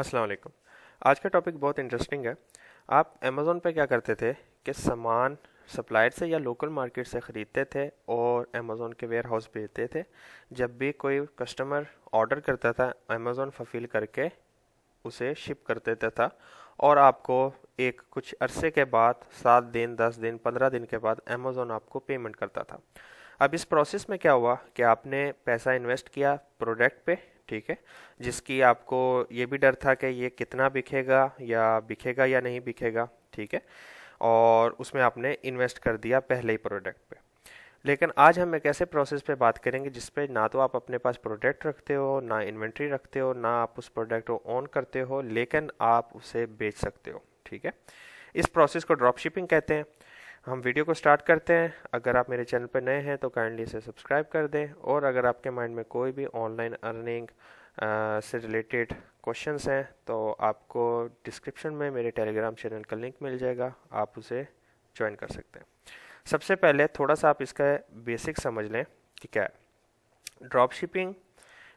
अस्सलाम वालेकुम। आज का टॉपिक बहुत इंटरेस्टिंग है। आप अमेज़ोन पे क्या करते थे कि सामान सप्लायर से या लोकल मार्केट से ख़रीदते थे और अमेज़ोन के वेयर हाउस भेजते थे। जब भी कोई कस्टमर ऑर्डर करता था अमेज़ोन फुलफिल करके उसे शिप कर देता था और आपको एक कुछ अरसे के बाद 7 दिन 10 दिन 15 दिन के बाद अमेज़ोन आपको पेमेंट करता था। अब इस प्रोसेस में क्या हुआ कि आपने पैसा इन्वेस्ट किया प्रोडक्ट पे, ठीक है, जिसकी आपको ये भी डर था कि ये कितना बिकेगा या नहीं बिकेगा, ठीक है, और उसमें आपने इन्वेस्ट कर दिया पहले ही प्रोडक्ट पे। लेकिन आज हम एक ऐसे प्रोसेस पे बात करेंगे जिसपे ना तो आप अपने पास प्रोडक्ट रखते हो, ना इन्वेंट्री रखते हो, ना आप उस प्रोडक्ट को ऑन करते हो, लेकिन आप उसे बेच सकते हो, ठीक है। इस प्रोसेस को ड्रॉप शिपिंग कहते हैं। हम वीडियो को स्टार्ट करते हैं। अगर आप मेरे चैनल पर नए हैं तो काइंडली इसे सब्सक्राइब कर दें, और अगर आपके माइंड में कोई भी ऑनलाइन अर्निंग से रिलेटेड क्वेश्चंस हैं तो आपको डिस्क्रिप्शन में मेरे टेलीग्राम चैनल का लिंक मिल जाएगा, आप उसे ज्वाइन कर सकते हैं। सबसे पहले थोड़ा सा आप इसका बेसिक समझ लें कि क्या है ड्रॉप शिपिंग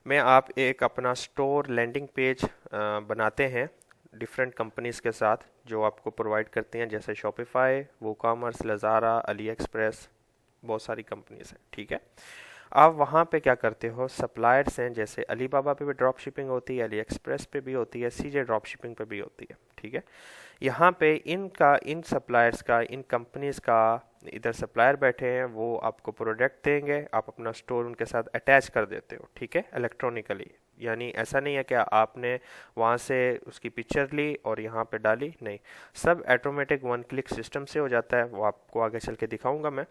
में। आप एक अपना स्टोर लैंडिंग पेज बनाते हैं डिफरेंट कंपनीज के साथ जो आपको प्रोवाइड करती हैं, जैसे शॉपिफाई, वूकॉमर्स, लज़ारा, अली एक्सप्रेस, बहुत सारी कंपनीज हैं, ठीक है। आप वहाँ पे क्या करते हो, सप्लायर्स हैं, जैसे अली बाबा पे भी ड्रॉप शिपिंग होती है, अली एक्सप्रेस पे भी होती है, सीजे ड्रॉप शिपिंग पे भी होती है, ठीक है। यहाँ पे इन सप्लायर्स का, इन कंपनीज का इधर सप्लायर बैठे हैं, वो आपको प्रोडक्ट देंगे, आप अपना स्टोर उनके साथ अटैच कर देते हो, ठीक है, इलेक्ट्रॉनिकली। यानी ऐसा नहीं है कि आपने वहाँ से उसकी पिक्चर ली और यहाँ पे डाली, नहीं, सब ऑटोमेटिक वन क्लिक सिस्टम से हो जाता है। वो आपको आगे चल के दिखाऊंगा मैं।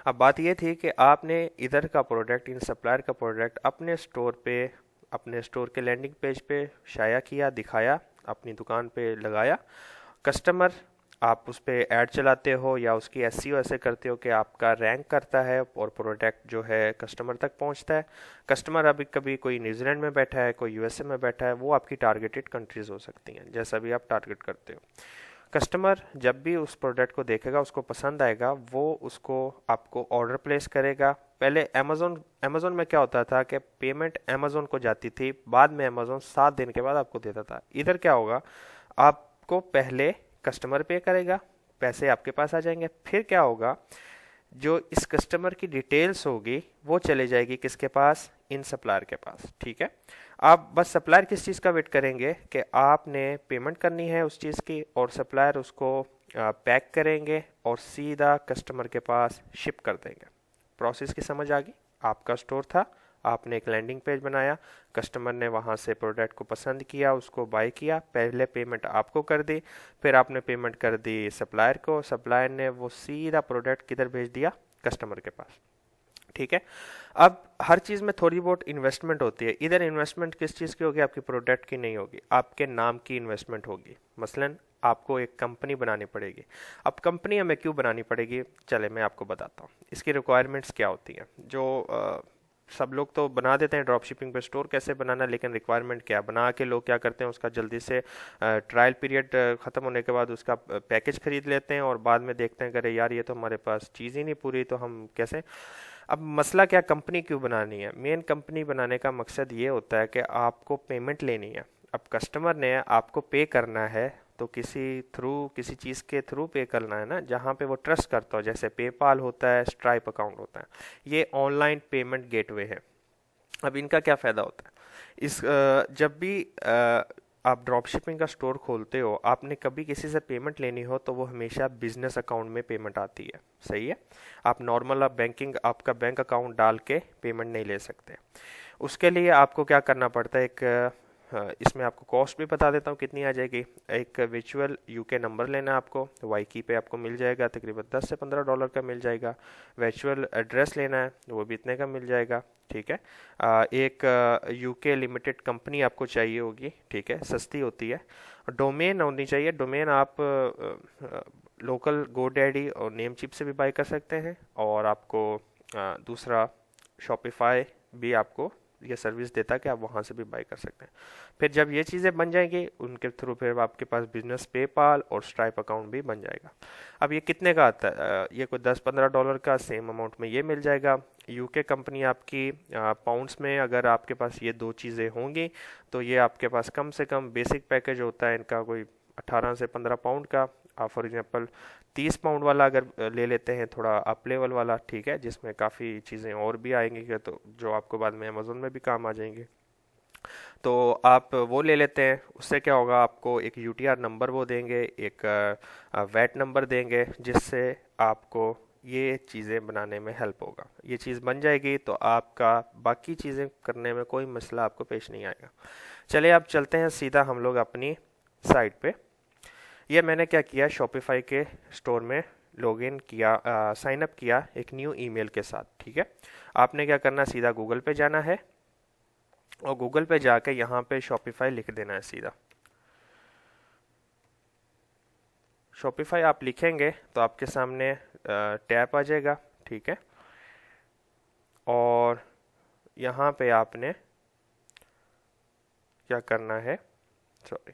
अब बात ये थी कि आपने इधर का प्रोडक्ट, इन सप्लायर का प्रोडक्ट अपने स्टोर पे, अपने स्टोर के लैंडिंग पेज पे शाया किया, दिखाया, अपनी दुकान पे लगाया। कस्टमर, आप उस पर ऐड चलाते हो या उसकी एसईओ ऐसे करते हो कि आपका रैंक करता है और प्रोडक्ट जो है कस्टमर तक पहुंचता है। कस्टमर अभी कभी कोई न्यूजीलैंड में बैठा है, कोई यूएसए में बैठा है, वो आपकी टारगेटेड कंट्रीज हो सकती हैं, जैसा भी आप टारगेट करते हो। कस्टमर जब भी उस प्रोडक्ट को देखेगा, उसको पसंद आएगा, वो उसको आपको ऑर्डर प्लेस करेगा। पहले अमेज़ोन अमेज़ोन में क्या होता था कि पेमेंट अमेज़ोन को जाती थी, बाद में अमेज़ोन 7 दिन के बाद आपको देता था। इधर क्या होगा, आपको पहले कस्टमर पे करेगा, पैसे आपके पास आ जाएंगे, फिर क्या होगा, जो इस कस्टमर की डिटेल्स होगी वो चले जाएगी किसके पास, इन सप्लायर के पास, ठीक है। आप बस सप्लायर किस चीज़ का वेट करेंगे कि आपने पेमेंट करनी है उस चीज़ की, और सप्लायर उसको पैक करेंगे और सीधा कस्टमर के पास शिप कर देंगे। प्रोसेस की समझ आ गई। आपका स्टोर था, आपने एक लैंडिंग पेज बनाया, कस्टमर ने वहाँ से प्रोडक्ट को पसंद किया, उसको बाय किया, पहले पेमेंट आपको कर दी, फिर आपने पेमेंट कर दी सप्लायर को, सप्लायर ने वो सीधा प्रोडक्ट किधर भेज दिया, कस्टमर के पास, ठीक है। अब हर चीज़ में थोड़ी बहुत इन्वेस्टमेंट होती है। इधर इन्वेस्टमेंट किस चीज़ की होगी, आपकी प्रोडक्ट की नहीं होगी, आपके नाम की इन्वेस्टमेंट होगी। मसलन आपको एक कंपनी बनानी पड़ेगी। अब कंपनी हमें क्यों बनानी पड़ेगी, चले मैं आपको बताता हूँ इसकी रिक्वायरमेंट्स क्या होती हैं। जो सब लोग तो बना देते हैं ड्रॉप शिपिंग पे स्टोर कैसे बनाना, लेकिन रिक्वायरमेंट क्या बना के लोग क्या करते हैं, उसका जल्दी से ट्रायल पीरियड ख़त्म होने के बाद उसका पैकेज खरीद लेते हैं और बाद में देखते हैं कि अरे यार ये तो हमारे पास चीज़ ही नहीं पूरी, तो हम कैसे। अब मसला क्या, कंपनी क्यों बनानी है, मेन कंपनी बनाने का मकसद ये होता है कि आपको पेमेंट लेनी है। अब कस्टमर ने आपको पे करना है तो किसी चीज़ के थ्रू पे करना है ना, जहाँ पे वो ट्रस्ट करता हो, जैसे पेपाल होता है, स्ट्राइप अकाउंट होता है, ये ऑनलाइन पेमेंट गेटवे है। अब इनका क्या फ़ायदा होता है, जब भी आप ड्रॉप शिपिंग का स्टोर खोलते हो, आपने कभी किसी से पेमेंट लेनी हो तो वो हमेशा बिजनेस अकाउंट में पेमेंट आती है, सही है। आप नॉर्मल आपका बैंक अकाउंट डाल के पेमेंट नहीं ले सकते। उसके लिए आपको क्या करना पड़ता है, इसमें आपको कॉस्ट भी बता देता हूँ कितनी आ जाएगी। एक वर्चुअल यूके नंबर लेना है आपको, वाईकी पे आपको मिल जाएगा, तकरीबन $10 से $15 का मिल जाएगा। वर्चुअल एड्रेस लेना है, वो भी इतने का मिल जाएगा, ठीक है। एक यूके लिमिटेड कंपनी आपको चाहिए होगी, ठीक है, सस्ती होती है। डोमेन होनी चाहिए, डोमेन आप लोकल गोडैडी और नेमचिप से भी बाय कर सकते हैं, और आपको दूसरा शॉपिफाई भी आपको ये सर्विस देता है कि आप वहाँ से भी बाई कर सकते हैं। फिर जब ये चीज़ें बन जाएंगी उनके थ्रू फिर आपके पास बिजनेस पेपाल और स्ट्राइप अकाउंट भी बन जाएगा। अब ये कितने का आता है? ये कोई $10-15 का सेम अमाउंट में ये मिल जाएगा। यूके कंपनी आपकी पाउंड्स में, अगर आपके पास ये दो चीज़ें होंगी तो ये आपके पास कम से कम बेसिक पैकेज होता है इनका कोई 18 से 15 पाउंड का। आप फॉर एग्जांपल 30 पाउंड वाला अगर ले लेते हैं, थोड़ा अप लेवल वाला, ठीक है, जिसमें काफ़ी चीज़ें और भी आएंगी तो जो आपको बाद में अमेजोन में भी काम आ जाएंगी, तो आप वो ले लेते हैं। उससे क्या होगा, आपको एक यूटीआर नंबर वो देंगे, एक वैट नंबर देंगे, जिससे आपको ये चीज़ें बनाने में हेल्प होगा। ये चीज़ बन जाएगी तो आपका बाकी चीज़ें करने में कोई मसला आपको पेश नहीं आएगा। चलिए अब चलते हैं सीधा हम लोग अपनी साइट पे। ये मैंने क्या किया, शॉपिफाई के स्टोर में लॉगिन किया, साइन अप किया एक न्यू ईमेल के साथ, ठीक है। आपने क्या करना, सीधा गूगल पे जाना है और गूगल पे जाके यहाँ पे शॉपिफाई लिख देना है सीधा। शॉपिफाई आप लिखेंगे तो आपके सामने टैब आ जाएगा, ठीक है। और यहाँ पे आपने क्या करना है, सॉरी,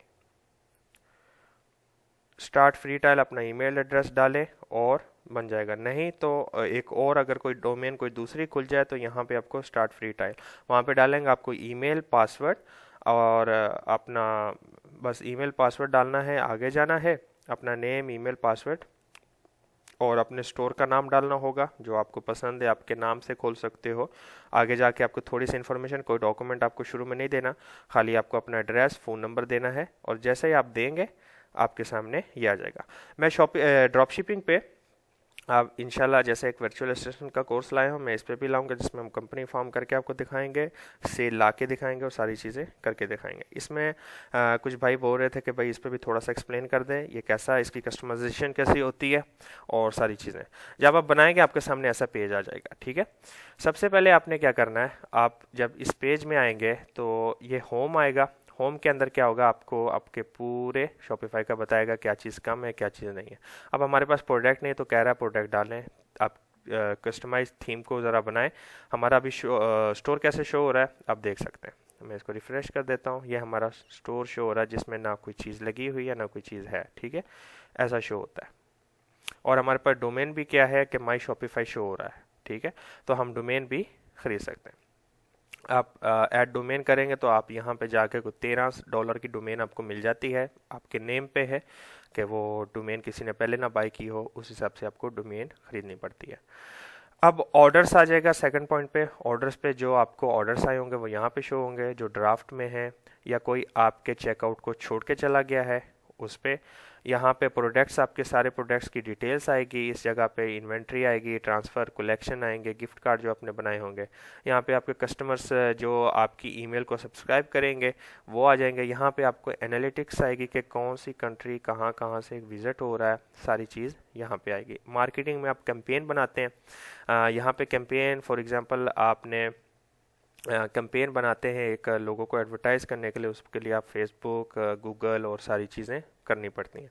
स्टार्ट फ्री ट्रायल, अपना ईमेल एड्रेस डालें और बन जाएगा। नहीं तो एक और अगर कोई डोमेन कोई दूसरी खुल जाए तो यहाँ पे आपको स्टार्ट फ्री ट्रायल वहाँ पे डालेंगे, आपको ईमेल पासवर्ड और अपना बस ईमेल पासवर्ड डालना है, आगे जाना है, अपना नेम ईमेल पासवर्ड और अपने स्टोर का नाम डालना होगा जो आपको पसंद है, आपके नाम से खोल सकते हो। आगे जाके आपको थोड़ी सी इन्फॉर्मेशन, कोई डॉक्यूमेंट आपको शुरू में नहीं देना, खाली आपको अपना एड्रेस, फ़ोन नंबर देना है और जैसे ही आप देंगे आपके सामने ये आ जाएगा। मैं ड्रॉप शिपिंग पे आप इंशाल्लाह जैसे एक वर्चुअल असिस्टेंट का कोर्स लाए हो, मैं इस पे भी लाऊंगा जिसमें हम कंपनी फॉर्म करके आपको दिखाएंगे, सेल ला के दिखाएंगे और सारी चीज़ें करके दिखाएंगे। इसमें कुछ भाई बोल रहे थे कि भाई इस पे भी थोड़ा सा एक्सप्लेन कर दें, ये कैसा, इसकी कस्टमाइजेशन कैसी होती है और सारी चीज़ें। जब आप बनाएंगे आपके सामने ऐसा पेज आ जाएगा, ठीक है। सबसे पहले आपने क्या करना है, आप जब इस पेज में आएंगे तो ये होम आएगा। होम के अंदर क्या होगा, आपको आपके पूरे शॉपिफाई का बताएगा क्या चीज़ कम है क्या चीज़ नहीं है। अब हमारे पास प्रोडक्ट नहीं तो कह रहा है प्रोडक्ट डालें, आप कस्टमाइज थीम को ज़रा बनाएं। हमारा अभी स्टोर कैसे शो हो रहा है आप देख सकते हैं। मैं इसको रिफ्रेश कर देता हूँ, ये हमारा स्टोर शो हो रहा है जिसमें ना कोई चीज़ लगी हुई है ना कोई चीज़ है, ठीक है, ऐसा शो होता है। और हमारे पास डोमेन भी क्या है कि माई शॉपिफाई शो हो रहा है, ठीक है, तो हम डोमेन भी खरीद सकते हैं। आप ऐड डोमेन करेंगे तो आप यहाँ पे जाके कोई $13 की डोमेन आपको मिल जाती है, आपके नेम पे है कि वो डोमेन किसी ने पहले ना बाय की हो, उस हिसाब से आपको डोमेन खरीदनी पड़ती है। अब ऑर्डर्स आ जाएगा सेकंड पॉइंट पे। ऑर्डर्स पे जो आपको ऑर्डर्स आए होंगे वो यहाँ पे शो होंगे, जो ड्राफ्ट में है या कोई आपके चेकआउट को छोड़ के चला गया है उस पे। यहाँ पे प्रोडक्ट्स, आपके सारे प्रोडक्ट्स की डिटेल्स आएगी, इस जगह पे इन्वेंट्री आएगी, ट्रांसफ़र, कलेक्शन आएंगे, गिफ्ट कार्ड जो आपने बनाए होंगे। यहाँ पे आपके कस्टमर्स जो आपकी ईमेल को सब्सक्राइब करेंगे वो आ जाएंगे। यहाँ पे आपको एनालिटिक्स आएगी कि कौन सी कंट्री कहाँ कहाँ से विज़िट हो रहा है, सारी चीज़ यहाँ पे आएगी। मार्केटिंग में आप कैंपेन बनाते हैं, यहाँ पे कैंपेन फॉर एग्जांपल आपने कैंपेन बनाते हैं एक लोगों को एडवर्टाइज़ करने के लिए, उसके लिए आप फेसबुक, गूगल और सारी चीज़ें करनी पड़ती हैं।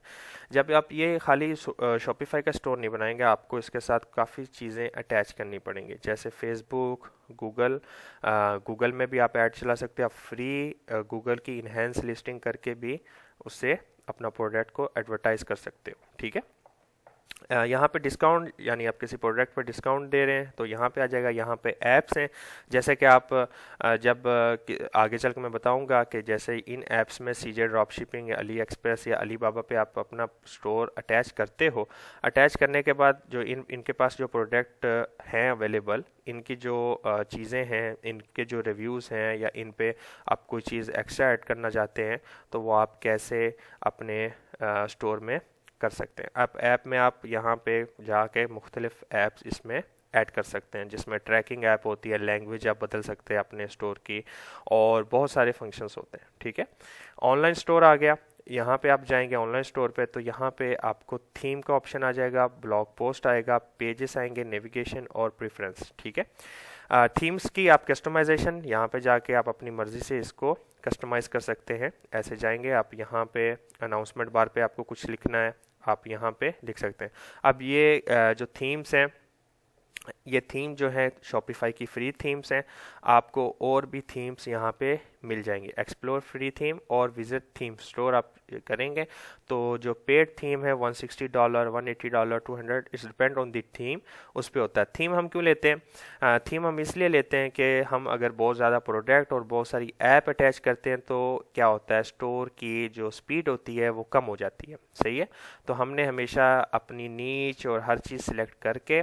जब आप ये खाली शॉपिफाई का स्टोर नहीं बनाएंगे, आपको इसके साथ काफ़ी चीज़ें अटैच करनी पड़ेंगी, जैसे फेसबुक, गूगल। गूगल में भी आप ऐड चला सकते हैं, आप फ्री गूगल की इन्हेंस लिस्टिंग करके भी उससे अपना प्रोडक्ट को एडवर्टाइज़ कर सकते हो, ठीक है। यहाँ पे डिस्काउंट, यानी आप किसी प्रोडक्ट पर डिस्काउंट दे रहे हैं तो यहाँ पे आ जाएगा। यहाँ पे ऐप्स हैं, जैसे कि आप जब आगे चल के मैं बताऊँगा कि जैसे इन ऐप्स में सीजे ड्रॉप शिपिंग या अली एक्सप्रेस या अली बाबा पे आप अपना स्टोर अटैच करते हो। अटैच करने के बाद जो इनके पास जो प्रोडक्ट हैं अवेलेबल, इनकी जो चीज़ें हैं, इनके जो रिव्यूज़ हैं या इन पे आप कोई चीज़ एक्स्ट्रा ऐड करना चाहते हैं तो वो आप कैसे अपने स्टोर में कर सकते हैं। आप ऐप में आप यहाँ पे जाके मुख्तलिफ ऐप्स इसमें ऐड कर सकते हैं, जिसमें ट्रैकिंग ऐप होती है, लैंग्वेज आप बदल सकते हैं अपने स्टोर की और बहुत सारे फंक्शंस होते हैं, ठीक है। ऑनलाइन स्टोर आ गया, यहाँ पे आप जाएंगे ऑनलाइन स्टोर पे तो यहाँ पे आपको थीम का ऑप्शन आ जाएगा, ब्लॉग पोस्ट आएगा, पेजेस आएंगे, नेविगेशन और प्रेफरेंस, ठीक है। थीम्स की आप कस्टमाइजेशन, यहाँ पे जाके आप अपनी मर्ज़ी से इसको कस्टमाइज़ कर सकते हैं। ऐसे जाएंगे आप, यहाँ पे अनाउंसमेंट बार पे आपको कुछ लिखना है, आप यहाँ पे लिख सकते हैं। अब ये जो थीम्स हैं ये थीम जो है शॉपिफाई की फ्री थीम्स हैं। आपको और भी थीम्स यहाँ पे मिल जाएंगी। एक्सप्लोर फ्री थीम और विजिट थीम स्टोर आप करेंगे तो जो पेड थीम है $160, $180, 200, it's depend on the theme, उस पे होता है। थीम हम क्यों लेते हैं? थीम हम इसलिए लेते हैं कि हम अगर बहुत ज़्यादा प्रोडक्ट और बहुत सारी ऐप अटैच करते हैं तो क्या होता है, स्टोर की जो स्पीड होती है वो कम हो जाती है। सही है। तो हमने हमेशा अपनी नीच और हर चीज़ सिलेक्ट करके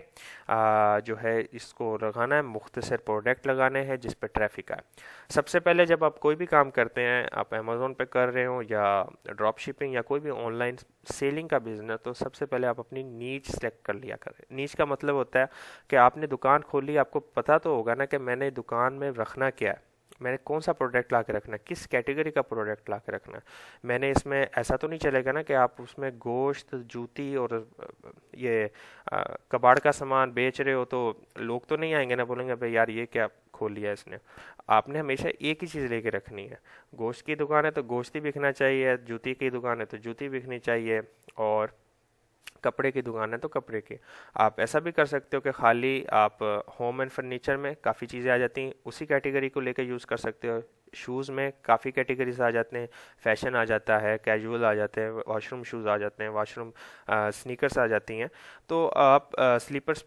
जो है इसको लगाना है, मुख्तसर प्रोडक्ट लगाने हैं जिस पे ट्रैफिक आए। सबसे पहले जब आप कोई भी काम करते हैं, आप अमेज़ोन पे कर रहे हो या ड्रॉप शिपिंग या कोई भी ऑनलाइन सेलिंग का बिजनेस, तो सबसे पहले आप अपनी नीच सेलेक्ट कर लिया करें। नीच का मतलब होता है कि आपने दुकान खोली, आपको पता तो होगा ना कि मैंने दुकान में रखना क्या है, मैंने कौन सा प्रोडक्ट ला के रखना है, किस कैटेगरी का प्रोडक्ट ला के रखना है। मैंने इसमें ऐसा तो नहीं चलेगा ना कि आप उसमें गोश्त, जूती और ये कबाड़ का सामान बेच रहे हो तो लोग तो नहीं आएंगे ना, बोलेंगे भाई यार ये क्या खोल लिया इसने। आपने हमेशा एक ही चीज़ लेके रखनी है। गोश्त की दुकान है तो गोश्त ही बिकना चाहिए, जूती की दुकान है तो जूती बिकनी चाहिए, और कपड़े की दुकान है तो कपड़े की। आप ऐसा भी कर सकते हो कि खाली आप होम एंड फर्नीचर में काफ़ी चीज़ें आ जाती हैं, उसी कैटेगरी को लेकर यूज़ कर सकते हो। शूज़ में काफ़ी कैटेगरीज आ जाते हैं, फैशन आ जाता है, कैजुअल आ जाते हैं, वॉशरूम शूज़ आ जाते हैं, वॉशरूम स्नीकर्स आ जाती हैं। तो आप स्लीपर्स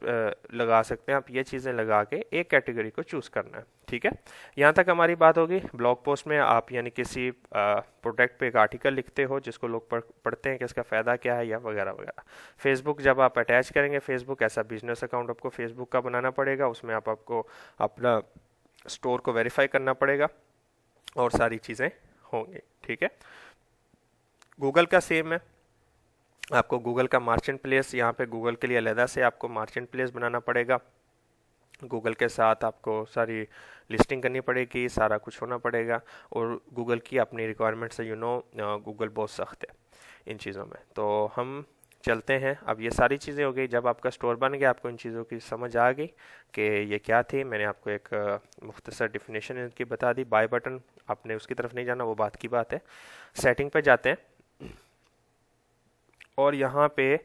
लगा सकते हैं। आप ये चीज़ें लगा के एक कैटेगरी को चूज़ करना है। ठीक है। यहाँ तक हमारी बात होगी। ब्लॉग पोस्ट में आप यानी किसी प्रोडक्ट पे एक आर्टिकल लिखते हो जिसको लोग पढ़ते हैं कि इसका फ़ायदा क्या है या वगैरह वगैरह। फेसबुक जब आप अटैच करेंगे, फेसबुक ऐसा बिजनेस अकाउंट आपको फेसबुक का बनाना पड़ेगा, उसमें आपको अपना स्टोर को वेरीफाई करना पड़ेगा और सारी चीज़ें होंगी। ठीक है। गूगल का सेम है। आपको गूगल का मार्चेंट प्लेस, यहाँ पे गूगल के लिए अलहदा से आपको मार्चेंट प्लेस बनाना पड़ेगा। गूगल के साथ आपको सारी लिस्टिंग करनी पड़ेगी, सारा कुछ होना पड़ेगा। और गूगल की अपनी रिक्वायरमेंट से गूगल बहुत सख्त है इन चीज़ों में। तो हम चलते हैं। अब ये सारी चीज़ें हो गई। जब आपका स्टोर बन गया, आपको इन चीज़ों की समझ आ गई कि ये क्या थी, मैंने आपको एक मुख्तसर डिफिनेशन इनकी बता दी। बाय बटन आपने उसकी तरफ नहीं जाना, वो बात की बात है। सेटिंग पे जाते हैं और यहाँ पे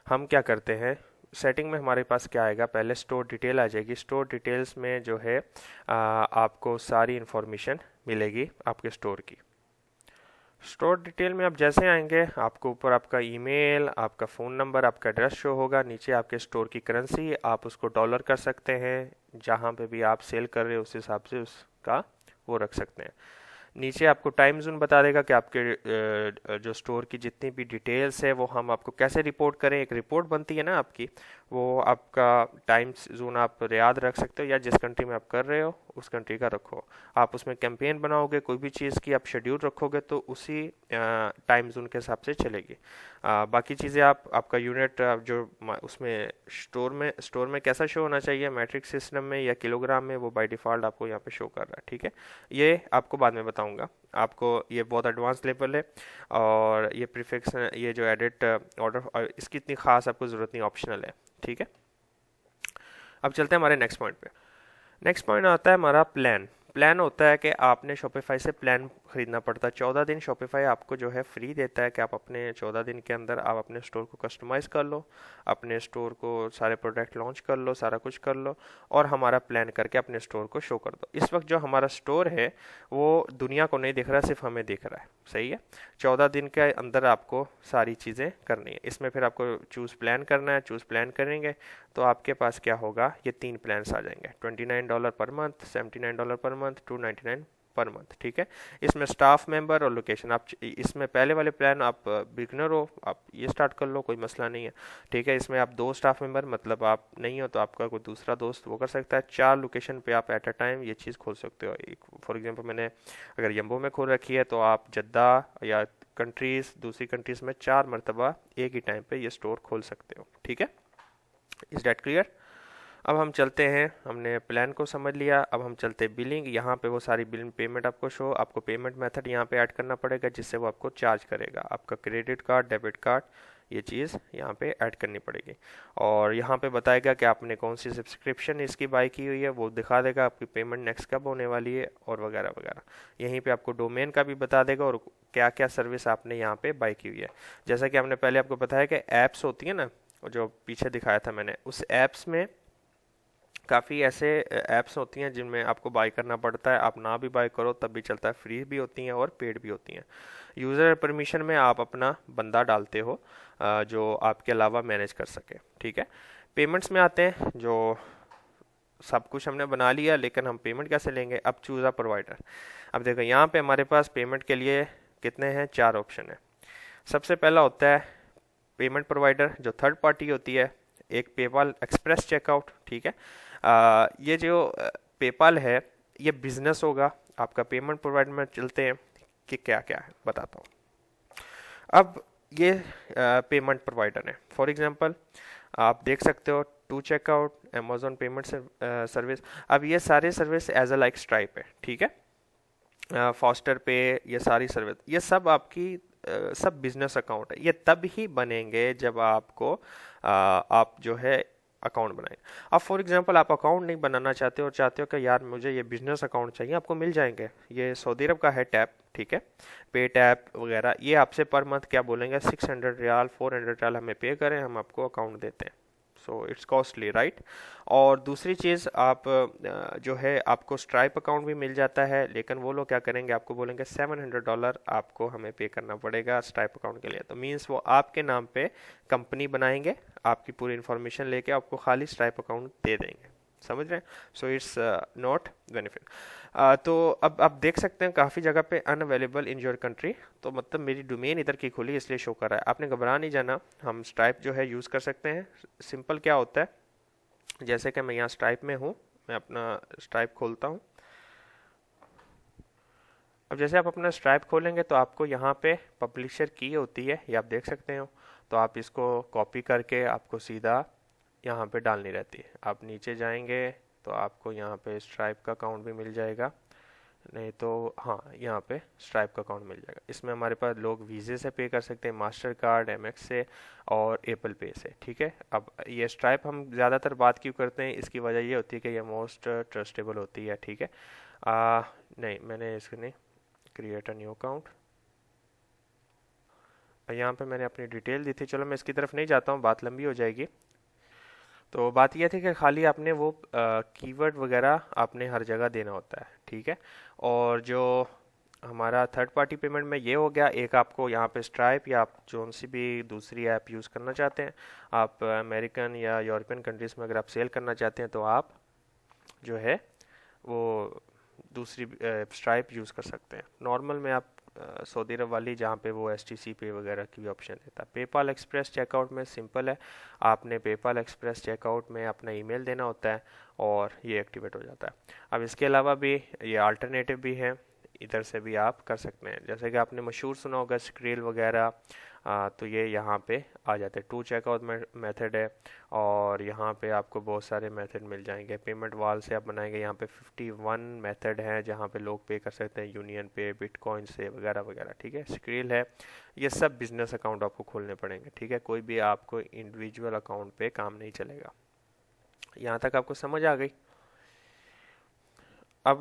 हम क्या करते हैं, सेटिंग में हमारे पास क्या आएगा, पहले स्टोर डिटेल आ जाएगी। स्टोर डिटेल्स में जो है आपको सारी इंफॉर्मेशन मिलेगी आपके स्टोर की। स्टोर डिटेल में आप जैसे आएंगे, आपको ऊपर आपका ईमेल, आपका फ़ोन नंबर, आपका एड्रेस शो होगा। नीचे आपके स्टोर की करेंसी, आप उसको डॉलर कर सकते हैं, जहाँ पे भी आप सेल कर रहे हो उस हिसाब से उसका वो रख सकते हैं। नीचे आपको टाइम जोन बता देगा कि आपके जो स्टोर की जितनी भी डिटेल्स है वो हम आपको कैसे रिपोर्ट करें। एक रिपोर्ट बनती है ना आपकी, वो आपका टाइम जोन आप याद रख सकते हो, या जिस कंट्री में आप कर रहे हो उस कंट्री का रखो। आप उसमें कैंपेन बनाओगे, कोई भी चीज़ की आप शेड्यूल रखोगे तो उसी टाइम जोन के हिसाब से चलेगी। बाकी चीज़ें आपका यूनिट जो उसमें स्टोर में कैसा शो होना चाहिए, मैट्रिक सिस्टम में या किलोग्राम में, वो बाय डिफ़ॉल्ट आपको यहाँ पे शो कर रहा है। ठीक है। ये आपको बाद में बताऊंगा। आपको ये बहुत एडवांस लेवल है, और ये प्रीफिक्स, ये जो एडिट ऑर्डर, इसकी इतनी खास आपको ज़रूरत नहीं, ऑप्शनल है। ठीक है। अब चलते हैं हमारे नेक्स्ट पॉइंट पे। नेक्स्ट पॉइंट आता है हमारा प्लान। प्लान होता है कि आपने शॉपिफाई से प्लान खरीदना पड़ता है। 14 दिन शॉपिफाई आपको जो है फ्री देता है कि आप अपने 14 दिन के अंदर आप अपने स्टोर को कस्टमाइज़ कर लो, अपने स्टोर को सारे प्रोडक्ट लॉन्च कर लो, सारा कुछ कर लो, और हमारा प्लान करके अपने स्टोर को शो कर दो। इस वक्त जो हमारा स्टोर है वो दुनिया को नहीं दिख रहा, सिर्फ हमें दिख रहा है। सही है। 14 दिन के अंदर आपको सारी चीज़ें करनी है। इसमें फिर आपको चूज़ प्लान करना है। चूज़ प्लान करेंगे तो आपके पास क्या होगा, ये 3 प्लान्स आ जाएंगे। $29 per month, $79 per month, $299 per month. ठीक है। इसमें स्टाफ मेंबर और लोकेशन, आप इसमें पहले वाले प्लान आप बिगनर हो, आप ये स्टार्ट कर लो, कोई मसला नहीं है। ठीक है। इसमें आप 2 स्टाफ मेंबर, मतलब आप नहीं हो तो आपका कोई दूसरा दोस्त वो कर सकता है। 4 लोकेशन पे आप एट अ टाइम ये चीज़ खोल सकते हो। एक फॉर एग्जांपल मैंने अगर यम्बो में खोल रखी है तो आप जद्दा या कंट्रीज़, दूसरी कंट्रीज़ में 4 मरतबा एक ही टाइम पे ये स्टोर खोल सकते हो। ठीक है। Is that clear? अब हम चलते हैं, हमने प्लान को समझ लिया। अब हम चलते हैं बिलिंग। यहाँ पे वो सारी बिलिंग पेमेंट आपको शो, आपको पेमेंट मेथड यहाँ पे ऐड करना पड़ेगा जिससे वो आपको चार्ज करेगा। आपका क्रेडिट कार्ड, डेबिट कार्ड, ये चीज़ यहाँ पे ऐड करनी पड़ेगी। और यहाँ पे बताएगा कि आपने कौन सी सब्सक्रिप्शन इसकी बाई की हुई है, वो दिखा देगा। आपकी पेमेंट नेक्स्ट कब होने वाली है, और वगैरह वगैरह। यहीं पे आपको डोमेन का भी बता देगा और क्या क्या सर्विस आपने यहाँ पे बाई की हुई है। जैसा कि हमने पहले आपको बताया कि ऐप्स होती है ना, जो पीछे दिखाया था मैंने, उस ऐप्स में काफ़ी ऐसे ऐप्स होती हैं जिनमें आपको बाय करना पड़ता है, आप ना भी बाय करो तब भी चलता है, फ्री भी होती हैं और पेड भी होती हैं। यूज़र परमिशन में आप अपना बंदा डालते हो जो आपके अलावा मैनेज कर सके, ठीक है। पेमेंट्स में आते हैं, जो सब कुछ हमने बना लिया, लेकिन हम पेमेंट कैसे लेंगे? अब चूज़ अ प्रोवाइडर। अब देखो यहाँ पे हमारे पास पेमेंट के लिए कितने हैं? 4 ऑप्शन है। सबसे पहला होता है पेमेंट प्रोवाइडर जो थर्ड पार्टी होती है, एक पेपाल एक्सप्रेस चेकआउट, ठीक है। ये जो पेपाल है ये बिजनेस होगा आपका। पेमेंट प्रोवाइडर में चलते हैं कि क्या क्या है, बताता हूँ। अब ये पेमेंट प्रोवाइडर है। फॉर एग्जांपल आप देख सकते हो two checkout, Amazon payment service. अब ये सारे service as a like Stripe है, ठीक है। फास्टर पे, ये सारी सर्विस, ये सब आपकी सब बिजनेस अकाउंट है। ये तब ही बनेंगे जब आपको आप जो है अकाउंट बनाएंगे। अब फॉर एग्जांपल आप अकाउंट नहीं बनाना चाहते और चाहते हो कि यार मुझे ये बिजनेस अकाउंट चाहिए, आपको मिल जाएंगे। ये सऊदी अरब का है टैप, ठीक है, पे टैप वगैरह। ये आपसे पर मंथ क्या बोलेंगे, 600 रियाल 400 रियाल हमें पे करें, हम आपको अकाउंट देते हैं। So it's costly, right. और दूसरी चीज़ आप जो है आपको स्ट्राइप अकाउंट भी मिल जाता है, लेकिन वो लोग क्या करेंगे, आपको बोलेंगे $700 आपको हमें पे करना पड़ेगा स्ट्राइप अकाउंट के लिए। तो मीन्स वो आपके नाम पे कंपनी बनाएंगे, आपकी पूरी इन्फॉर्मेशन लेके आपको खाली स्ट्राइप अकाउंट दे देंगे, समझ रहे हैं। So it's not benefit. तो अब आप देख सकते हैं काफ़ी जगह पे अनअवेलेबल इन योर कंट्री, तो मतलब मेरी डोमेन इधर की खुली इसलिए शो कर रहा है। आपने घबरा नहीं जाना, हम स्ट्राइप जो है यूज़ कर सकते हैं। सिंपल क्या होता है, जैसे कि मैं यहाँ स्ट्राइप में हूँ, मैं अपना स्ट्राइप खोलता हूँ। अब जैसे आप अपना स्ट्राइप खोलेंगे तो आपको यहाँ पे पब्लिशर की होती है, ये आप देख सकते हो। तो आप इसको कॉपी करके आपको सीधा यहाँ पे डालनी रहती है। आप नीचे जाएंगे तो आपको यहाँ पे स्ट्राइप का अकाउंट भी मिल जाएगा, नहीं तो हाँ यहाँ पे स्ट्राइप का अकाउंट मिल जाएगा। इसमें हमारे पास लोग वीज़े से पे कर सकते हैं, मास्टर कार्ड, एमएक्स से और एप्पल पे से, ठीक है। अब ये स्ट्राइप हम ज़्यादातर बात क्यों करते हैं, इसकी वजह ये होती है कि ये मोस्ट ट्रस्टेबल होती है, ठीक है। नहीं, मैंने इसको नहीं, क्रिएट अ न्यू अकाउंट, यहाँ पे मैंने अपनी डिटेल दी थी। चलो मैं इसकी तरफ नहीं जाता हूँ, बात लंबी हो जाएगी। तो बात यह थी कि खाली आपने वो कीवर्ड वगैरह आपने हर जगह देना होता है, ठीक है। और जो हमारा थर्ड पार्टी पेमेंट में ये हो गया, एक आपको यहाँ पे स्ट्राइप या आप जो सी भी दूसरी ऐप यूज़ करना चाहते हैं, आप अमेरिकन या यूरोपियन कंट्रीज़ में अगर आप सेल करना चाहते हैं तो आप जो है वो दूसरी स्ट्राइप यूज़ कर सकते हैं। नॉर्मल में आप सऊदी अरब वाली जहाँ पे वो STC पे वगैरह की भी ऑप्शन देता है। पेपाल एक्सप्रेस चेकआउट में सिंपल है, आपने पेपाल एक्सप्रेस चेकआउट में अपना ईमेल देना होता है और ये एक्टिवेट हो जाता है। अब इसके अलावा भी ये अल्टरनेटिव भी है, इधर से भी आप कर सकते हैं। जैसे कि आपने मशहूर सुना होगा स्क्रील वगैरह, तो ये यहाँ पे आ जाते हैं। टू चेकआउट मेथड है और यहाँ पे आपको बहुत सारे मेथड मिल जाएंगे। पेमेंट वाल से आप बनाएंगे, यहाँ पे 51 मेथड हैं जहाँ पे लोग पे कर सकते हैं, यूनियन पे, बिटकॉइन से वगैरह वगैरह, ठीक है। स्क्रील है, ये सब बिजनेस अकाउंट आपको खोलने पड़ेंगे, ठीक है। कोई भी आपको इंडिविजुअल अकाउंट पे काम नहीं चलेगा। यहाँ तक आपको समझ आ गई। अब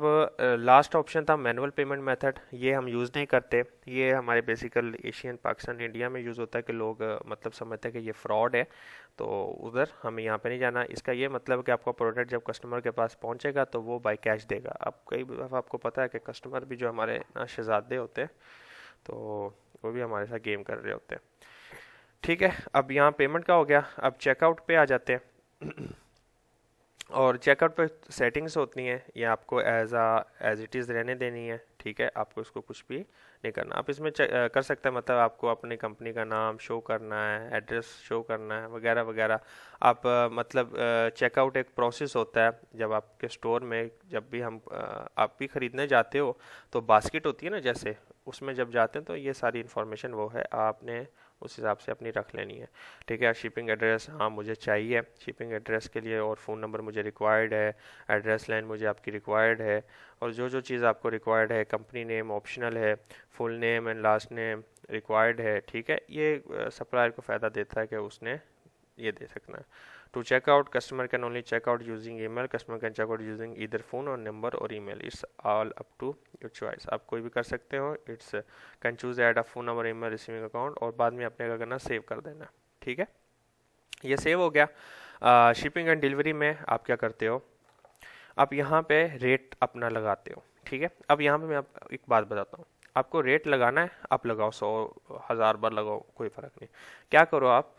लास्ट ऑप्शन था मैनुअल पेमेंट मेथड, ये हम यूज़ नहीं करते। ये हमारे बेसिकल एशियन, पाकिस्तान, इंडिया में यूज़ होता है कि लोग मतलब समझते हैं कि ये फ्रॉड है, तो उधर हमें यहाँ पे नहीं जाना। इसका ये मतलब कि आपका प्रोडक्ट जब कस्टमर के पास पहुँचेगा तो वो बाय कैश देगा। अब कई दफ़ा आपको पता है कि कस्टमर भी जो हमारे ना शहजादे होते हैं, तो वो भी हमारे साथ गेम कर रहे होते हैं, ठीक है। अब यहाँ पेमेंट का हो गया, अब चेकआउट पे आ जाते हैं। और चेकआउट पे सेटिंग्स होती हैं, ये आपको एज इट इज़ रहने देनी है, ठीक है। आपको इसको कुछ भी नहीं करना। आप इसमें कर सकते हैं, मतलब आपको अपनी कंपनी का नाम शो करना है, एड्रेस शो करना है वगैरह वगैरह। आप मतलब चेकआउट एक प्रोसेस होता है, जब आपके स्टोर में जब भी हम आप भी ख़रीदने जाते हो तो बास्केट होती है ना, जैसे उसमें जब जाते हैं तो ये सारी इन्फॉर्मेशन वो है, आपने उस हिसाब से अपनी रख लेनी है, ठीक है। शिपिंग एड्रेस, हाँ मुझे चाहिए शिपिंग एड्रेस के लिए, और फ़ोन नंबर मुझे रिक्वायर्ड है, एड्रेस लाइन मुझे आपकी रिक्वायर्ड है, और जो जो चीज़ आपको रिक्वायर्ड है, कंपनी नेम ऑप्शनल है, full name and last name required है, ठीक है। ये सप्लायर को फ़ायदा देता है कि उसने ये दे सकना है। To checkout, customer can only checkout using email, customer can checkout using either phone और नंबर और email, it's all up to your choice. आप कोई भी कर सकते हो, it's can choose add a phone number, email, receiving account, और बाद में आपने क्या करना, सेव कर देना, ठीक है। ये सेव हो गया। शिपिंग एंड डिलीवरी में आप क्या करते हो, आप यहाँ पे रेट अपना लगाते हो, ठीक है। अब यहाँ पे मैं आप एक बात बताता हूँ, आपको रेट लगाना है, आप लगाओ, 100 1000 बार लगाओ, कोई फ़र्क नहीं। क्या करो आप,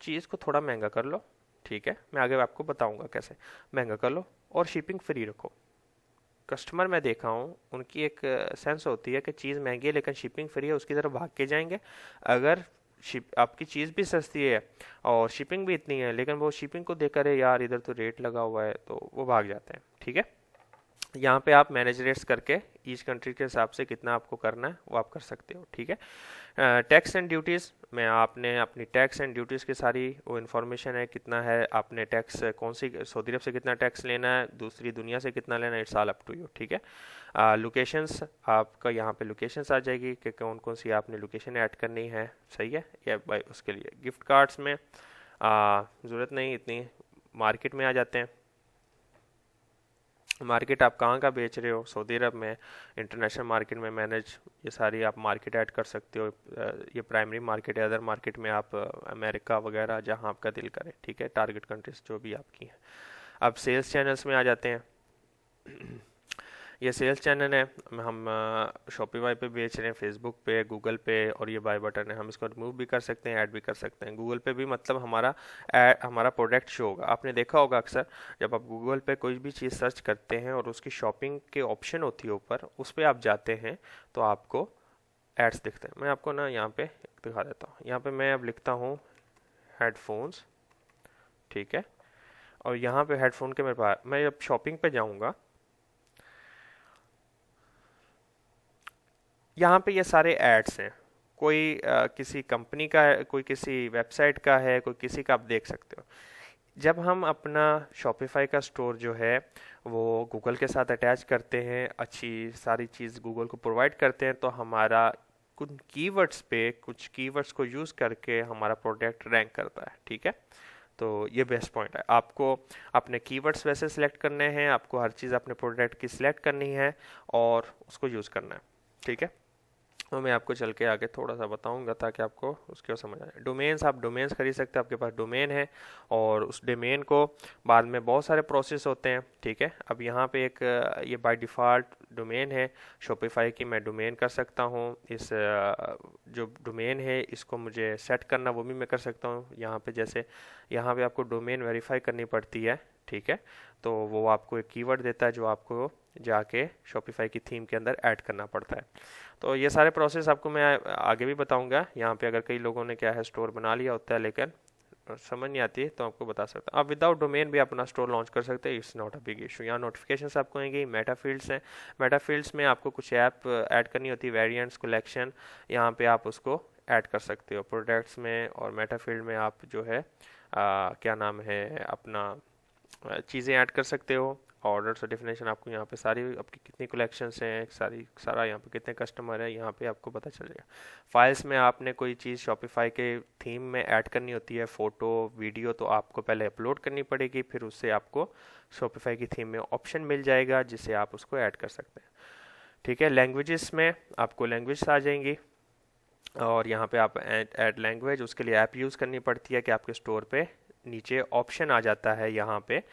चीज़ को थोड़ा महंगा कर लो, ठीक है, मैं आगे आपको बताऊंगा कैसे। महंगा कर लो और शिपिंग फ्री रखो। कस्टमर मैं देखा हूँ, उनकी एक सेंस होती है कि चीज़ महंगी है लेकिन शिपिंग फ्री है, उसकी तरफ भाग के जाएंगे। अगर शिप आपकी चीज़ भी सस्ती है और शिपिंग भी इतनी है, लेकिन वो शिपिंग को देख कर यार इधर तो रेट लगा हुआ है, तो वो भाग जाते हैं, ठीक है। यहाँ पे आप मैनेज रेट्स करके ईच कंट्री के हिसाब से कितना आपको करना है वो आप कर सकते हो, ठीक है। टैक्स एंड ड्यूटीज़ में आपने अपनी टैक्स एंड ड्यूटीज़ की सारी वो इन्फॉर्मेशन है, कितना है आपने टैक्स, कौन सी सऊदी अरब से कितना टैक्स लेना है, दूसरी दुनिया से कितना लेना है, it's all up to you, ठीक है। लोकेशंस आपका यहाँ पे लोकेशंस आ जाएगी कि कौन कौन सी आपने लोकेशन ऐड करनी है, सही है। या भाई उसके लिए गिफ्ट कार्ड्स में ज़रूरत नहीं इतनी, मार्केट में आ जाते हैं। मार्केट आप कहाँ का बेच रहे हो, सऊदी अरब में, इंटरनेशनल मार्केट में मैनेज, ये सारी आप मार्केट ऐड कर सकते हो। ये प्राइमरी मार्केट है, अदर मार्केट में आप अमेरिका वगैरह जहाँ आपका दिल करे, ठीक है, टारगेट कंट्रीज जो भी आपकी हैं। अब सेल्स चैनल्स में आ जाते हैं। ये सेल्स चैनल है, हम शॉपिफाई पे बेच रहे हैं, फेसबुक पे, गूगल पे, और ये बाय बटन है, हम इसको रिमूव भी कर सकते हैं, ऐड भी कर सकते हैं। गूगल पे भी मतलब हमारा प्रोडक्ट शो होगा। आपने देखा होगा अक्सर जब आप गूगल पे कोई भी चीज़ सर्च करते हैं और उसकी शॉपिंग के ऑप्शन होती है ऊपर, उस पर आप जाते हैं तो आपको एड्स दिखते हैं। मैं आपको ना यहाँ पे दिखा देता हूँ। यहाँ पे मैं अब लिखता हूँ हेडफोन्स, ठीक है, और यहाँ पे हेडफोन के मेरे पास, मैं जब शॉपिंग पे जाऊँगा, यहाँ पे ये सारे एड्स हैं। कोई किसी कंपनी का है, कोई किसी वेबसाइट का है, कोई किसी का, आप देख सकते हो। जब हम अपना शॉपिफाई का स्टोर जो है वो गूगल के साथ अटैच करते हैं, अच्छी सारी चीज़ गूगल को प्रोवाइड करते हैं, तो हमारा कुछ कीवर्ड्स को यूज़ करके हमारा प्रोडक्ट रैंक करता है, ठीक है। तो ये बेस्ट पॉइंट है, आपको अपने कीवर्ड्स वैसे सिलेक्ट करने हैं, आपको हर चीज़ अपने प्रोडक्ट की सिलेक्ट करनी है और उसको यूज़ करना है, ठीक है। और मैं आपको चल के आगे थोड़ा सा बताऊंगा ताकि आपको उसके समझ आए। डोमेन्स, आप डोमेन्स खरीद सकते हैं, आपके पास डोमेन है और उस डोमेन को बाद में बहुत सारे प्रोसेस होते हैं, ठीक है। अब यहाँ पे एक ये बाय डिफ़ॉल्ट डोमेन है शॉपिफाई की, मैं डोमेन कर सकता हूँ। इस जो डोमेन है इसको मुझे सेट करना वो भी मैं कर सकता हूँ। यहाँ पे जैसे यहाँ पे आपको डोमेन वेरीफाई करनी पड़ती है, ठीक है, तो वो आपको एक कीवर्ड देता है जो आपको जाके शॉपिफाई की थीम के अंदर ऐड करना पड़ता है। तो ये सारे प्रोसेस आपको मैं आगे भी बताऊंगा। यहाँ पे अगर कई लोगों ने क्या है स्टोर बना लिया होता है लेकिन समझ नहीं आती है तो आपको बता सकता हूँ। आप विदाउट डोमेन भी अपना स्टोर लॉन्च कर सकते हैं, it's not a big issue. यहाँ नोटिफिकेशंस आपको आएंगी। मेटा फील्ड्स हैं, मेटा फील्ड्स में आपको कुछ ऐप ऐड करनी होती है, वेरिएंट्स, कलेक्शन, यहाँ पे आप उसको ऐड कर सकते हो प्रोडक्ट्स में। और मेटा फील्ड में आप जो है क्या नाम है अपना चीज़ें ऐड कर सकते हो। ऑर्डर्स और डेफिनेशन आपको यहाँ पे सारी आपकी कितनी कलेक्शंस हैं, सारा यहाँ पे कितने कस्टमर है, यहाँ पे आपको पता चल जाएगा। फाइल्स में आपने कोई चीज़ शॉपिफाई के थीम में ऐड करनी होती है, फ़ोटो, वीडियो, तो आपको पहले अपलोड करनी पड़ेगी, फिर उससे आपको शॉपिफाई की थीम में ऑप्शन मिल जाएगा जिससे आप उसको ऐड कर सकते हैं, ठीक है। लैंग्वेजेस में आपको लैंग्वेज आ जाएंगी और यहाँ पे आप ऐड लैंग्वेज, उसके लिए ऐप यूज़ करनी पड़ती है कि आपके स्टोर पे नीचे ऑप्शन आ जाता है यहाँ पे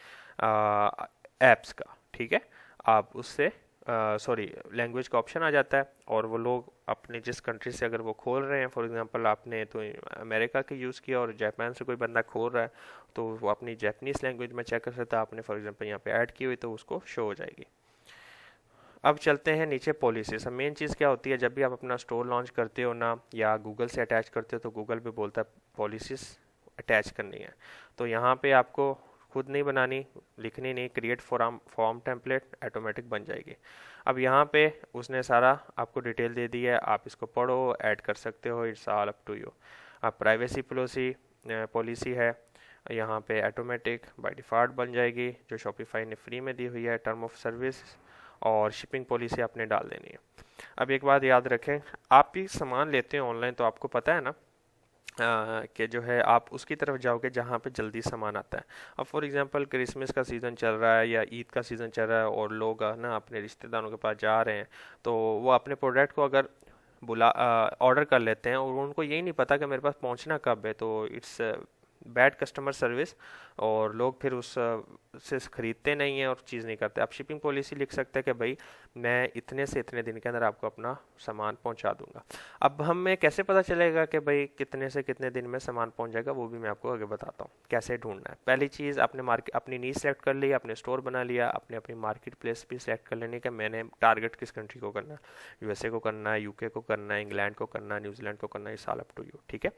ऐप्स का, ठीक है। आप उससे सॉरी लैंग्वेज का ऑप्शन आ जाता है और वो लोग अपने जिस कंट्री से अगर वो खोल रहे हैं, फॉर एग्जांपल आपने तो अमेरिका के यूज़ किया और जापान से कोई बंदा खोल रहा है तो वो अपनी जापानीज़ लैंग्वेज में चेक कर सकता है। आपने फॉर एग्जांपल यहाँ पे ऐड की हुई तो उसको शो हो जाएगी। अब चलते हैं नीचे पॉलिसीज। मेन चीज़ क्या होती है, जब भी आप अपना स्टोर लॉन्च करते हो ना या गूगल से अटैच करते हो तो गूगल पे बोलता है पॉलिसीज अटैच करनी है। तो यहाँ पे आपको खुद नहीं बनानी, लिखनी नहीं, क्रिएट फॉर्म टेम्पलेट ऑटोमेटिक बन जाएगी। अब यहाँ पे उसने सारा आपको डिटेल दे दी है, आप इसको पढ़ो, ऐड कर सकते हो, it's all up to you. अब प्राइवेसी पॉलिसी है, यहाँ पे ऑटोमेटिक बाय डिफ़ॉल्ट बन जाएगी जो शॉपिफाई ने फ्री में दी हुई है। टर्म ऑफ सर्विस और शिपिंग पॉलिसी आपने डाल देनी है। अब एक बात याद रखें, आप भी सामान लेते हैं ऑनलाइन तो आपको पता है ना कि जो है आप उसकी तरफ जाओगे जहाँ पे जल्दी सामान आता है। अब फॉर एग्जांपल क्रिसमस का सीज़न चल रहा है या ईद का सीज़न चल रहा है और लोग ना अपने रिश्तेदारों के पास जा रहे हैं तो वो अपने प्रोडक्ट को अगर ऑर्डर कर लेते हैं और उनको यही नहीं पता कि मेरे पास पहुँचना कब है, तो इट्स बैड कस्टमर सर्विस, और लोग फिर उस से ख़रीदते नहीं हैं और चीज़ नहीं करते। आप शिपिंग पॉलिसी लिख सकते हैं कि भाई मैं इतने से इतने दिन के अंदर आपको अपना सामान पहुंचा दूंगा। अब हमें कैसे पता चलेगा कि भाई कितने से कितने दिन में सामान पहुंच जाएगा, वो भी मैं आपको आगे बताता हूँ कैसे ढूंढना है। पहली चीज़, आपने मार्केट अपनी नीश सेलेक्ट कर ली, अपने स्टोर बना लिया, अपने अपनी मार्केट प्लेस भी सेलेक्ट कर लेने का मैंने टारगेट किस कंट्री को करना है, यूएसए को करना है, यूके को करना है, इंग्लैंड को करना है, न्यूजीलैंड को करना है, इस ऑल अप टू यू। ठीक है,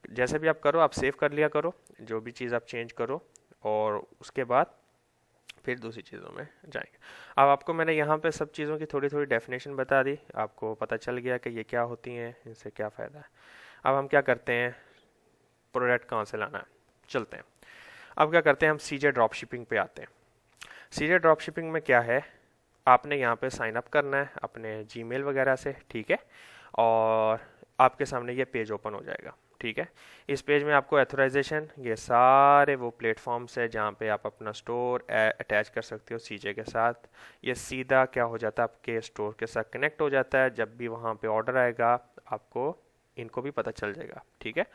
जैसे भी आप करो, आप सेव कर लिया करो जो भी चीज़ आप चेंज करो, और उसके बाद फिर दूसरी चीज़ों में जाएंगे। अब आपको मैंने यहाँ पे सब चीज़ों की थोड़ी थोड़ी डेफिनेशन बता दी, आपको पता चल गया कि ये क्या होती हैं, इनसे क्या फ़ायदा है। अब हम क्या करते हैं, प्रोडक्ट कहाँ से लाना है, चलते हैं। अब क्या करते हैं, हम सीजे ड्रॉप शिपिंग पे आते हैं। सीजे ड्रॉप शिपिंग में क्या है, आपने यहाँ पे साइन अप करना है अपने जीमेल वगैरह से, ठीक है, और आपके सामने ये पेज ओपन हो जाएगा। ठीक है, इस पेज में आपको एथोराइजेशन, ये सारे वो प्लेटफॉर्म्स है जहाँ पे आप अपना स्टोर अटैच कर सकते हो सीजे के साथ। ये सीधा क्या हो जाता है, आपके स्टोर के साथ कनेक्ट हो जाता है। जब भी वहाँ पे ऑर्डर आएगा आपको इनको भी पता चल जाएगा। ठीक है,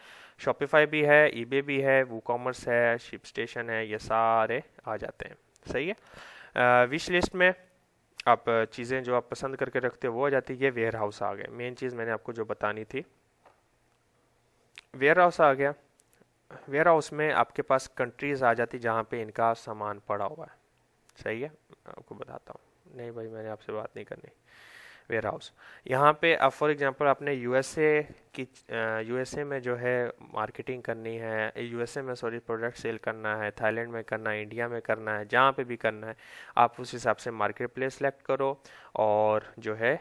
शॉपिफाई भी है, ईबे भी है, वो कॉमर्स है, शिप स्टेशन है, ये सारे आ जाते हैं। सही है, विश लिस्ट में आप चीज़ें जो आप पसंद करके रखते हो वो आ जाती है। ये वेयर हाउस आ गए, मेन चीज़ मैंने आपको जो बतानी थी, वेयर हाउस आ गया। वेयर हाउस में आपके पास कंट्रीज़ आ जाती जहाँ पे इनका सामान पड़ा हुआ है। सही है, आपको बताता हूँ। नहीं भाई, मैंने आपसे बात नहीं करनी। वेयर हाउस यहाँ पे अब फॉर एग्जांपल आपने यूएसए की, यूएसए में जो है मार्केटिंग करनी है, यूएसए में सॉरी प्रोडक्ट सेल करना है, थाईलैंड में करना है, इंडिया में करना है, जहाँ पे भी करना है आप उस हिसाब से मार्केट प्लेस सेलेक्ट करो, और जो है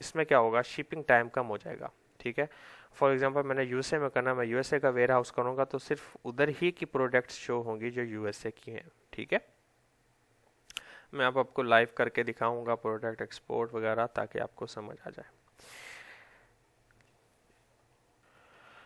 इसमें क्या होगा, शिपिंग टाइम कम हो जाएगा। ठीक है, फॉर एग्जांपल मैंने यूएसए में करना, मैं यूएसए का वेयर हाउस करूँगा तो सिर्फ उधर ही की प्रोडक्ट्स शो होंगी जो यूएसए की हैं। ठीक है, मैं अब आपको लाइव करके दिखाऊंगा प्रोडक्ट एक्सपोर्ट वगैरह, ताकि आपको समझ आ जाए।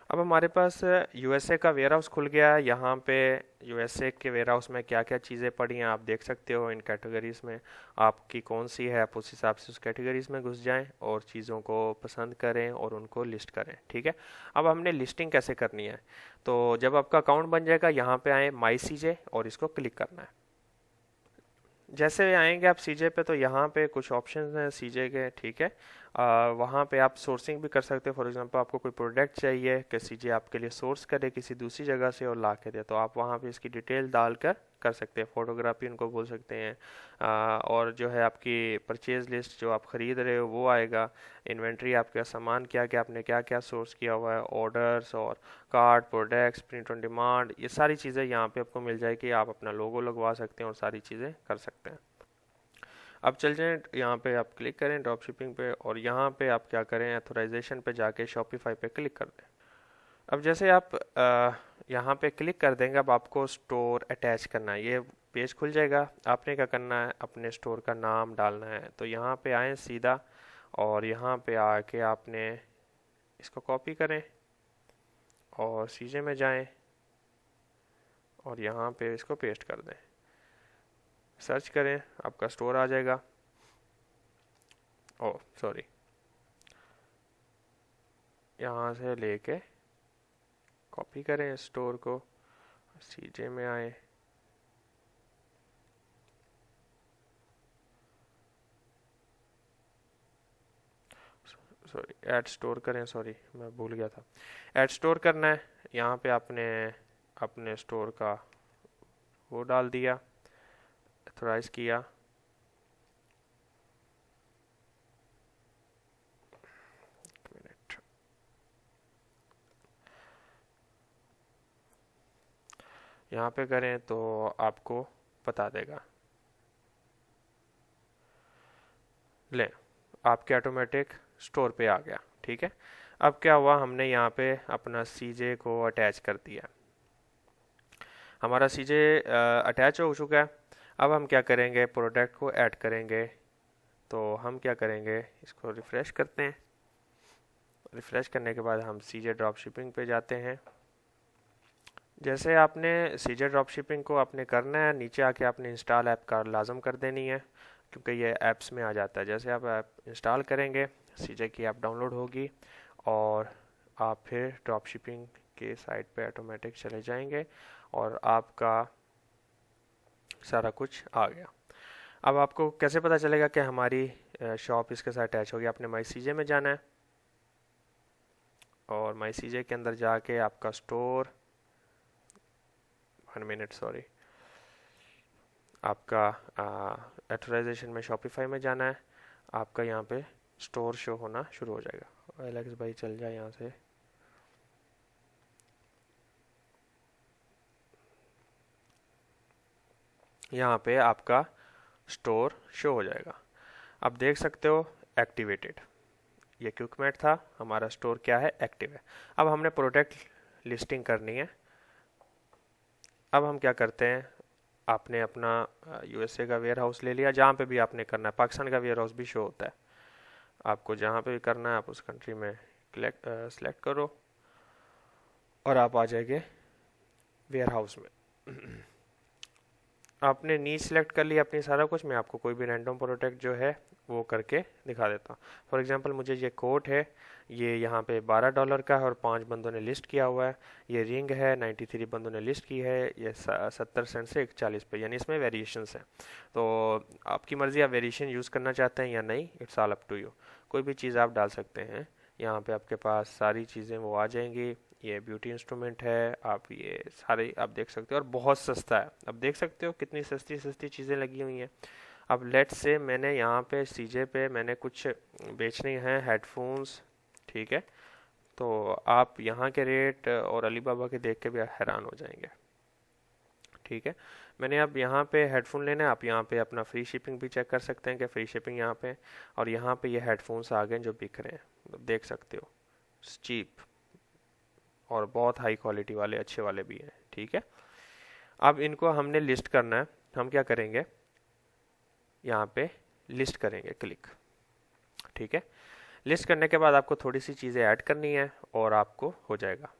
अब हमारे पास यूएसए का वेयर हाउस खुल गया है। यहाँ पे यूएसए के वेयर हाउस में क्या क्या चीज़ें पड़ी हैं आप देख सकते हो। इन कैटेगरीज में आपकी कौन सी है, आप उस हिसाब से उस कैटेगरीज में घुस जाएं और चीज़ों को पसंद करें और उनको लिस्ट करें। ठीक है, अब हमने लिस्टिंग कैसे करनी है, तो जब आपका अकाउंट बन जाएगा यहाँ पे आए माई सीजे और इसको क्लिक करना है। जैसे आएंगे आप सीजे पे तो यहाँ पे कुछ ऑप्शंस हैं सीजे के। ठीक है, वहाँ पे आप सोर्सिंग भी कर सकते हो। फॉर एग्जांपल आपको कोई प्रोडक्ट चाहिए कि सीजे आपके लिए सोर्स करे किसी दूसरी जगह से और ला के दे, तो आप वहाँ पे इसकी डिटेल डालकर कर सकते हैं। फोटोग्राफी उनको बोल सकते हैं, और जो है आपकी परचेज लिस्ट जो आप ख़रीद रहे हो वो आएगा। इन्वेंट्री, आपका सामान क्या क्या आपने क्या क्या सोर्स किया हुआ है, ऑर्डर्स और card, products, print on demand, ये सारी चीज़ें यहाँ पे आपको मिल जाएगी। आप अपना लोगो लगवा सकते हैं और सारी चीज़ें कर सकते हैं। अब चल जाएं, यहाँ पे आप क्लिक करें ड्रॉप शिपिंग पे, और यहाँ पे आप क्या करें, एथोराइजेशन पे जाके शॉपिफाई पे क्लिक कर दें। अब जैसे आप यहाँ पे क्लिक कर देंगे, अब आपको स्टोर अटैच करना है। ये पेज खुल जाएगा, आपने क्या करना है, अपने स्टोर का नाम डालना है। तो यहाँ पे आए सीधा, और यहाँ पे आके आपने इसको कॉपी करें और सीजे में जाएं और यहाँ पे इसको पेस्ट कर दें, सर्च करें, आपका स्टोर आ जाएगा। ओ सॉरी, यहाँ से लेके कॉपी करें स्टोर को, सीजे में आए, सॉरी ऐड स्टोर करें, सॉरी मैं भूल गया था, ऐड स्टोर करना है। यहाँ पे आपने अपने स्टोर का वो डाल दिया, ऑथराइज किया, यहाँ पे करें तो आपको बता देगा। ले, आपके ऑटोमेटिक स्टोर पे आ गया। ठीक है, अब क्या हुआ, हमने यहाँ पे अपना सीजे को अटैच कर दिया, हमारा सीजे अटैच हो चुका है। अब हम क्या करेंगे, प्रोडक्ट को ऐड करेंगे। तो हम क्या करेंगे, इसको रिफ़्रेश करते हैं। रिफ़्रेश करने के बाद हम सीजे ड्रॉप शिपिंग पे जाते हैं। जैसे आपने सीजे ड्रॉप शिपिंग को आपने करना है, नीचे आके आपने इंस्टॉल ऐप का लाजम कर देनी है, क्योंकि ये ऐप्स में आ जाता है। जैसे आप ऐप इंस्टॉल करेंगे, सीजे की ऐप डाउनलोड होगी और आप फिर ड्रॉप शिपिंग आपके साइट पे ऑटोमेटिक चले जाएंगे और आपका सारा कुछ आ गया। अब आपको कैसे पता चलेगा कि हमारी शॉप इसके साथ अटैच होगी? आपने माई सीजे में जाना है और माई सीजे के अंदर जाके आपका स्टोर, 1 मिनट सॉरी, आपका ऑथराइजेशन में शॉपिफाई में जाना है। आपका यहाँ पे स्टोर शो होना शुरू हो जाएगा। एलेक्स भाई चल जाए यहाँ से। यहाँ पे आपका स्टोर शो हो जाएगा। अब देख सकते हो एक्टिवेटेड, ये क्विकमेट था, हमारा स्टोर क्या है, एक्टिव है। अब हमने प्रोडक्ट लिस्टिंग करनी है। अब हम क्या करते हैं, आपने अपना यूएसए का वेयर हाउस ले लिया, जहाँ पे भी आपने करना है। पाकिस्तान का वेयर हाउस भी शो होता है, आपको जहाँ पे भी करना है आप उस कंट्री में सेलेक्ट करो और आप आ जाएंगे वेयर हाउस में। आपने नीच सेलेक्ट कर लिया अपनी सारा कुछ। मैं आपको कोई भी रैंडम प्रोडक्ट जो है वो करके दिखा देता हूँ। फॉर एग्जांपल मुझे ये कोट है, ये यहाँ पे $12 का है और 5 बंदों ने लिस्ट किया हुआ है। ये रिंग है, 93 बंदों ने लिस्ट की है, ये 70 सेंट से 41 पे, यानी इसमें वेरिएशंस हैं। तो आपकी मर्ज़ी, आप वेरिएशन यूज़ करना चाहते हैं या नहीं, it's all up to you. कोई भी चीज़ आप डाल सकते हैं। यहाँ पे आपके पास सारी चीज़ें वो आ जाएंगी। ये ब्यूटी इंस्ट्रूमेंट है, आप ये सारे आप देख सकते हो और बहुत सस्ता है। अब देख सकते हो कितनी सस्ती सस्ती चीज़ें लगी हुई हैं। अब लेट्स से मैंने यहाँ पे सीजे पे मैंने कुछ बेचने हैं, हेडफोन्स, ठीक है। तो आप यहाँ के रेट और अलीबाबा के देख के भी हैरान हो जाएंगे, ठीक है। मैंने अब यहाँ पे हेडफोन लेना है, आप यहाँ पे अपना फ्री शिपिंग भी चेक कर सकते हैं कि फ्री शिपिंग यहाँ पे, और यहाँ पे ये हेडफोन्स आ गए जो बिक रहे हैं, देख सकते हो, चीप और बहुत हाई क्वालिटी वाले, अच्छे वाले भी हैं, ठीक है। अब इनको हमने लिस्ट करना है। हम क्या करेंगे, यहाँ पे लिस्ट करेंगे क्लिक, ठीक है। लिस्ट करने के बाद आपको थोड़ी सी चीज़ें ऐड करनी है और आपको हो जाएगा।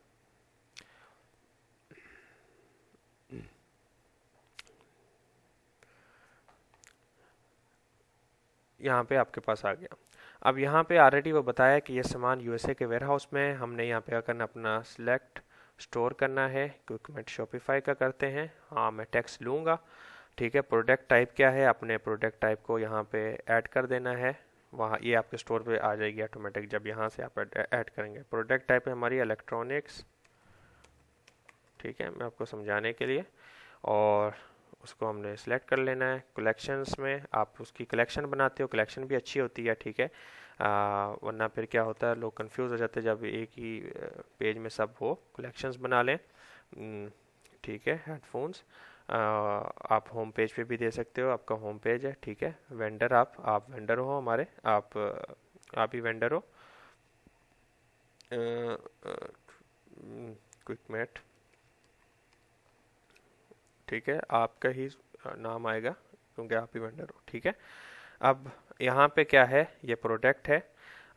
यहाँ पे आपके पास आ गया। अब यहाँ पे ऑलरेडी वो बताया कि ये सामान यूएसए के वेयर हाउस में है। हमने यहाँ पे करना अपना सिलेक्ट स्टोर करना है, क्विकमेट शॉपिफाई का करते हैं। हाँ मैं टैक्स लूँगा, ठीक है। प्रोडक्ट टाइप क्या है, अपने प्रोडक्ट टाइप को यहाँ पे ऐड कर देना है। वहाँ ये आपके स्टोर पे आ जाएगी ऑटोमेटिक जब यहाँ से आप ऐड करेंगे। प्रोडक्ट टाइप है हमारी इलेक्ट्रॉनिक्स, ठीक है, मैं आपको समझाने के लिए। और उसको हमने सेलेक्ट कर लेना है। कलेक्शंस में आप उसकी कलेक्शन बनाते हो, कलेक्शन भी अच्छी होती है, ठीक है। वरना फिर क्या होता है, लोग कंफ्यूज हो जाते हैं जब एक ही पेज में सब हो। कलेक्शंस बना लें, ठीक है। हेडफोन्स आप होम पेज पे भी दे सकते हो, आपका होम पेज है, ठीक है। वेंडर आप वेंडर हो हमारे, आप ही वेंडर हो। क्विकमेट, ठीक है, आपका ही नाम आएगा क्योंकि आप ही वेंडर हो, ठीक है। अब यहाँ पे क्या है, ये प्रोडक्ट है।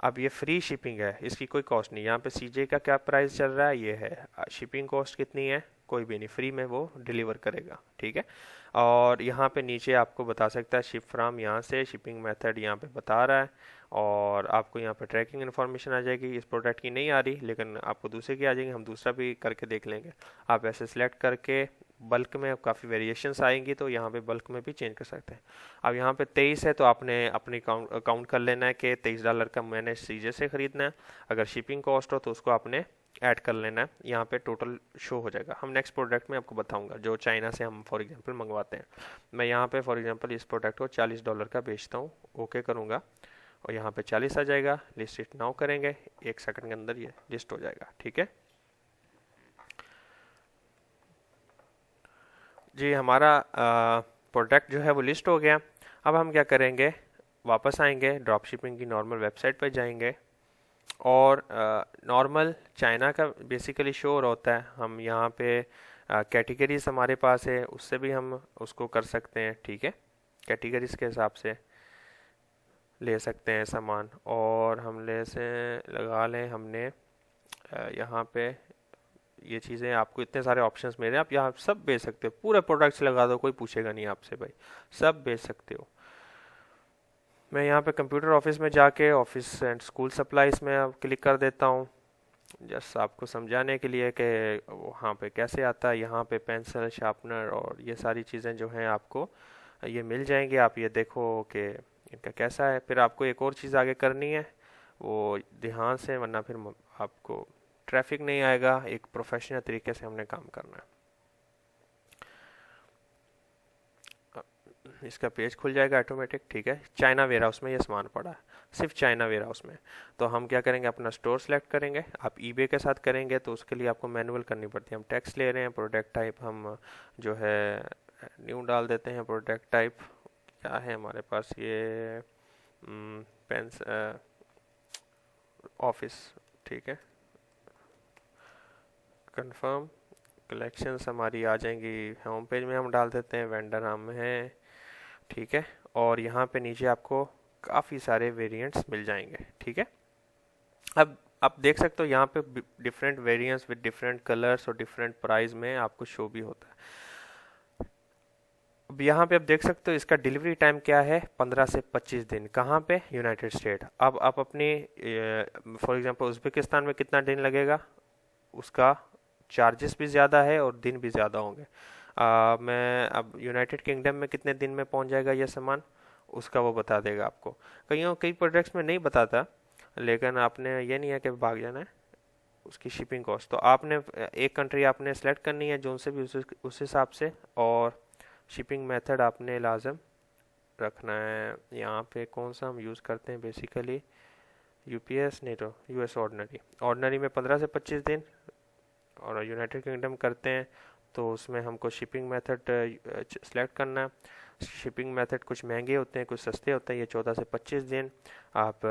अब ये फ्री शिपिंग है, इसकी कोई कॉस्ट नहीं। यहाँ पे सीजे का क्या प्राइस चल रहा है, ये है। शिपिंग कॉस्ट कितनी है, कोई भी नहीं, फ्री में वो डिलीवर करेगा, ठीक है। और यहाँ पे नीचे आपको बता सकता है शिप फ्रॉम, यहाँ से शिपिंग मेथड यहाँ पे बता रहा है। और आपको यहाँ पे ट्रैकिंग इन्फॉर्मेशन आ जाएगी। इस प्रोडक्ट की नहीं आ रही, लेकिन आपको दूसरे की आ जाएंगी, हम दूसरा भी करके देख लेंगे। आप ऐसे सिलेक्ट करके बल्क में काफ़ी वेरिएशंस आएंगी, तो यहाँ पे बल्क में भी चेंज कर सकते हैं। अब यहाँ पे 23 है, तो आपने अपनी काउंट कर लेना है कि $23 का मैंने सीजे से ख़रीदना है। अगर शिपिंग कॉस्ट हो तो उसको आपने ऐड कर लेना है, यहाँ पे टोटल शो हो जाएगा। हम नेक्स्ट प्रोडक्ट में आपको बताऊंगा जो चाइना से हम फॉर एग्जांपल मंगवाते हैं। मैं यहाँ पे फॉर एग्जांपल इस प्रोडक्ट को $40 का बेचता हूँ, ओके करूँगा और यहाँ पे 40 आ जाएगा। लिस्ट इट नाउ करेंगे, 1 सेकंड के अंदर ये लिस्ट हो जाएगा, ठीक है जी। हमारा प्रोडक्ट जो है वो लिस्ट हो गया। अब हम क्या करेंगे, वापस आएंगे, ड्रॉप शिपिंग की नॉर्मल वेबसाइट पर जाएंगे और नॉर्मल चाइना का बेसिकली शो हो रहा होता है। हम यहाँ पे कैटेगरीज हमारे पास है, उससे भी हम उसको कर सकते हैं, ठीक है। कैटेगरीज के हिसाब से ले सकते हैं सामान, और हम ले से लगा लें हमने यहाँ पे ये चीज़ें। आपको इतने सारे ऑप्शंस मिल रहे हैं, आप यहाँ सब बेच सकते हो, पूरे प्रोडक्ट्स लगा दो, कोई पूछेगा नहीं आपसे भाई, सब बेच सकते हो। मैं यहाँ पे कंप्यूटर ऑफिस में जाके ऑफिस एंड स्कूल सप्लाईज में अब क्लिक कर देता हूँ। जस्ट आपको समझाने के लिए कि वहाँ पे कैसे आता है। यहाँ पे पेंसिल, शार्पनर और ये सारी चीज़ें जो हैं आपको ये मिल जाएंगी। आप ये देखो कि इनका कैसा है। फिर आपको एक और चीज़ आगे करनी है, वो ध्यान से, वरना फिर आपको ट्रैफिक नहीं आएगा। एक प्रोफेशनल तरीके से हमने काम करना है। इसका पेज खुल जाएगा ऑटोमेटिक, ठीक है। चाइना वेयर हाउस में ये सामान पड़ा है, सिर्फ चाइना वेयर हाउस में। तो हम क्या करेंगे, अपना स्टोर सेलेक्ट करेंगे। आप ईबे के साथ करेंगे तो उसके लिए आपको मैनुअल करनी पड़ती है। हम टैक्स ले रहे हैं, प्रोडक्ट टाइप हम जो है न्यू डाल देते हैं। प्रोडक्ट टाइप क्या है हमारे पास, ये पेंस ऑफिस, ठीक है। कंफर्म, कलेक्शंस हमारी आ जाएंगी होम पेज में, हम डाल देते हैं वेंडर हम हैं, ठीक है। और यहाँ पे नीचे आपको काफ़ी सारे वेरिएंट्स मिल जाएंगे, ठीक है। अब आप देख सकते हो यहाँ पे different variants with different colours और डिफरेंट प्राइस में आपको शो भी होता है। अब यहाँ पे आप देख सकते हो इसका डिलीवरी टाइम क्या है, 15 से 25 दिन। कहाँ पे, यूनाइटेड स्टेट। अब आप अपने फॉर एग्जांपल उज़्बेकिस्तान में कितना दिन लगेगा, उसका चार्जेस भी ज़्यादा है और दिन भी ज़्यादा होंगे। मैं अब यूनाइटेड किंगडम में कितने दिन में पहुंच जाएगा ये सामान, उसका वो बता देगा आपको। कई प्रोडक्ट्स में नहीं बताता, लेकिन आपने ये नहीं है कि भाग जाना है उसकी शिपिंग कॉस्ट। तो आपने एक कंट्री आपने सेलेक्ट करनी है जो उनसे भी उस हिसाब से, और शिपिंग मेथड आपने लाजम रखना है। यहाँ पे कौन सा हम यूज़ करते हैं बेसिकली, यूपीएस नहीं तो यूएस ऑर्डिनरी। ऑर्डिनरी में 15 से 25 दिन, और यूनाइटेड किंगडम करते हैं तो उसमें हमको शिपिंग मेथड सेलेक्ट करना है। शिपिंग मेथड कुछ महंगे होते हैं, कुछ सस्ते होते हैं। ये 14 से 25 दिन। आप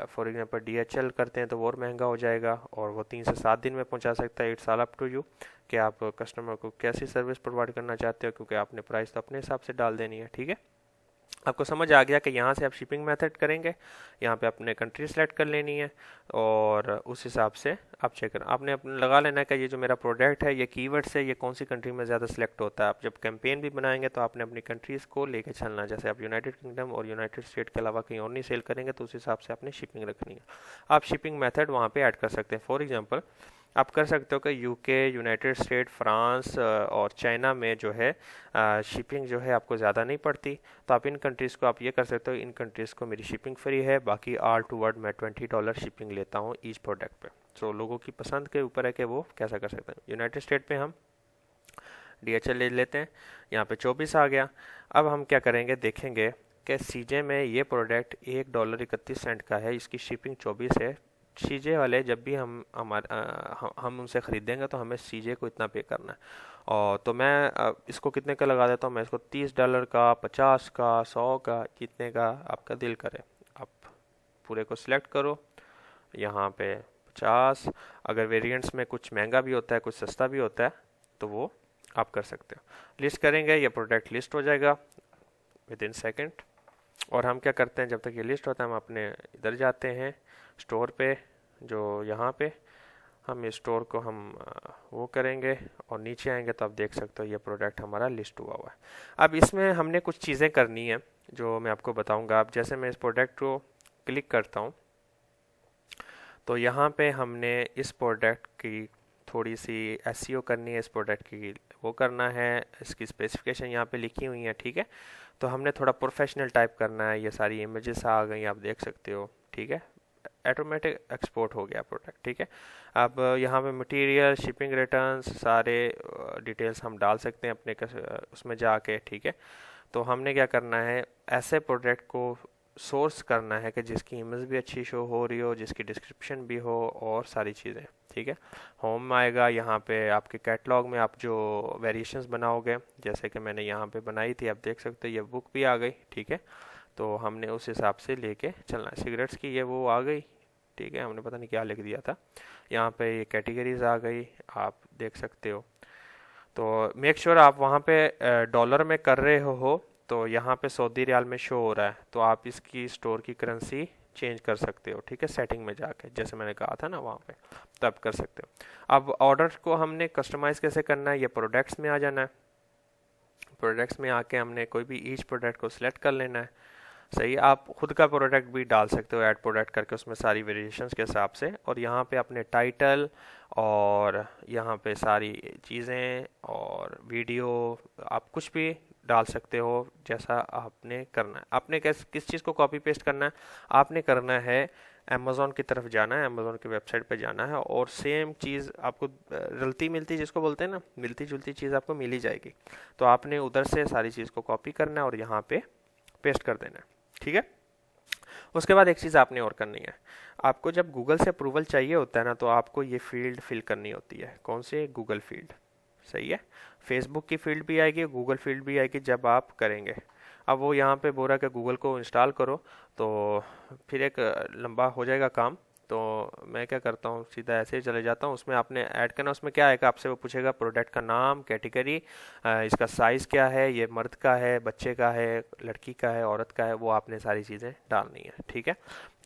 फॉर एग्जांपल डीएचएल करते हैं तो वो और महंगा हो जाएगा, और वो 3 से 7 दिन में पहुंचा सकता है। It's all up to you कि आप कस्टमर को कैसी सर्विस प्रोवाइड करना चाहते हो, क्योंकि आपने प्राइस तो अपने हिसाब से डाल देनी है, ठीक है। आपको समझ आ गया कि यहाँ से आप शिपिंग मेथड करेंगे, यहाँ पे अपने कंट्री सेलेक्ट कर लेनी है, और उस हिसाब से आप चेक करें। आपने अपने लगा लेना है कि ये जो मेरा प्रोडक्ट है ये कीवर्ड से ये कौन सी कंट्री में ज़्यादा सिलेक्ट होता है। आप जब कैंपेन भी बनाएंगे तो आपने अपनी कंट्रीज़ को लेके चलना है। जैसे आप यूनाइटेड किंगडम और यूनाइटेड स्टेट के अलावा कहीं और नहीं सेल करेंगे तो उस हिसाब से आपने शिपिंग रखनी है। आप शिपिंग मेथड वहाँ पर ऐड कर सकते हैं। फॉर एग्जाम्पल आप कर सकते हो कि यूके, यूनाइटेड स्टेट, फ्रांस और चाइना में जो है शिपिंग जो है आपको ज़्यादा नहीं पड़ती, तो आप इन कंट्रीज़ को आप ये कर सकते हो, इन कंट्रीज़ को मेरी शिपिंग फ्री है, बाकी ऑल टू वर्ल्ड मैं $20 शिपिंग लेता हूँ ईच प्रोडक्ट पे। तो लोगों की पसंद के ऊपर है कि वो कैसा कर सकते हैं। यूनाइटेड स्टेट पे हम डीएचएल ले लेते हैं, यहाँ पे 24 आ गया। अब हम क्या करेंगे, देखेंगे कि सीजे में ये प्रोडक्ट $1.31 का है, इसकी शिपिंग 24 है। सीजे वाले जब भी हम उनसे ख़रीदेंगे तो हमें सीजे को इतना पे करना है। और तो मैं इसको कितने का लगा देता हूँ, मैं इसको $30 का, 50 का, 100 का, जितने का आपका दिल करे आप पूरे को सिलेक्ट करो। यहाँ पे 50, अगर वेरिएंट्स में कुछ महंगा भी होता है कुछ सस्ता भी होता है तो वो आप कर सकते हो। लिस्ट करेंगे, ये प्रोडक्ट लिस्ट हो जाएगा विद इन सेकेंड। और हम क्या करते हैं, जब तक ये लिस्ट होता है हम अपने इधर जाते हैं स्टोर पे, जो यहाँ पे हम इस स्टोर को हम वो करेंगे और नीचे आएंगे तो आप देख सकते हो ये प्रोडक्ट हमारा लिस्ट हुआ हुआ है। अब इसमें हमने कुछ चीज़ें करनी है जो मैं आपको बताऊंगा। अब जैसे मैं इस प्रोडक्ट को क्लिक करता हूँ तो यहाँ पे हमने इस प्रोडक्ट की थोड़ी सी एसईओ करनी है, इस प्रोडक्ट की वो करना है, इसकी स्पेसिफिकेशन यहाँ पे लिखी हुई है, ठीक है। तो हमने थोड़ा प्रोफेशनल टाइप करना है। ये सारी इमेजेस आ गई आप देख सकते हो, ठीक है। ऑटोमेटिक एक्सपोर्ट हो गया प्रोडक्ट, ठीक है। अब यहाँ पे मटेरियल, शिपिंग, रिटर्न्स, सारे डिटेल्स हम डाल सकते हैं अपने उसमें जाके, ठीक है। तो हमने क्या करना है, ऐसे प्रोडक्ट को सोर्स करना है कि जिसकी इमेज भी अच्छी शो हो रही हो, जिसकी डिस्क्रिप्शन भी हो और सारी चीज़ें, ठीक है। होम आएगा, यहाँ पे आपके कैटलॉग में आप जो वेरिएशंस बनाओगे, जैसे कि मैंने यहाँ पे बनाई थी, आप देख सकते हो ये बुक भी आ गई, ठीक है। तो हमने उस हिसाब से लेके चलना है। सिगरेट्स की ये वो आ गई, ठीक है, हमने पता नहीं क्या लिख दिया था। यहाँ पे ये कैटेगरीज आ गई, आप देख सकते हो। तो मेक श्योर आप वहाँ पे डॉलर में कर रहे हो तो यहाँ पे सऊदी रियाल में शो हो रहा है, तो आप इसकी स्टोर की करेंसी चेंज कर सकते हो, ठीक है, सेटिंग में जाके, जैसे मैंने कहा था ना वहाँ पे, तो आप कर सकते हो। अब ऑर्डर को हमने कस्टमाइज़ कैसे करना है, ये प्रोडक्ट्स में आ जाना है। प्रोडक्ट्स में आके हमने कोई भी ईच प्रोडक्ट को सिलेक्ट कर लेना है। सही है। आप खुद का प्रोडक्ट भी डाल सकते हो ऐड प्रोडक्ट करके उसमें सारी वेरिएशंस के हिसाब से, और यहाँ पे अपने टाइटल और यहाँ पे सारी चीज़ें और वीडियो आप कुछ भी डाल सकते हो जैसा आपने करना है। आपने किस चीज़ को कॉपी पेस्ट करना है, आपने करना है अमेज़ोन की तरफ जाना है, अमेज़ोन की वेबसाइट पे जाना है और सेम चीज़ आपको रलती मिलती जिसको बोलते हैं ना, मिलती जुलती चीज़ आपको मिल ही जाएगी। तो आपने उधर से सारी चीज़ को कॉपी करना है और यहाँ पे पेस्ट कर देना है, ठीक है। उसके बाद एक चीज़ आपने और करनी है, आपको जब गूगल से अप्रूवल चाहिए होता है ना, तो आपको ये फील्ड फिल करनी होती है। कौन से? Google field. सही है। फेसबुक की फील्ड भी आएगी, गूगल फील्ड भी आएगी जब आप करेंगे। अब वो यहाँ पे बोल रहा है कि गूगल को इंस्टॉल करो, तो फिर एक लंबा हो जाएगा काम। तो मैं क्या करता हूँ, सीधा ऐसे ही चले जाता हूँ। उसमें आपने ऐड करना, उसमें क्या आएगा आपसे, वो पूछेगा प्रोडक्ट का नाम, कैटेगरी, इसका साइज़ क्या है, ये मर्द का है, बच्चे का है, लड़की का है, औरत का है, वो आपने सारी चीज़ें डालनी है, ठीक है।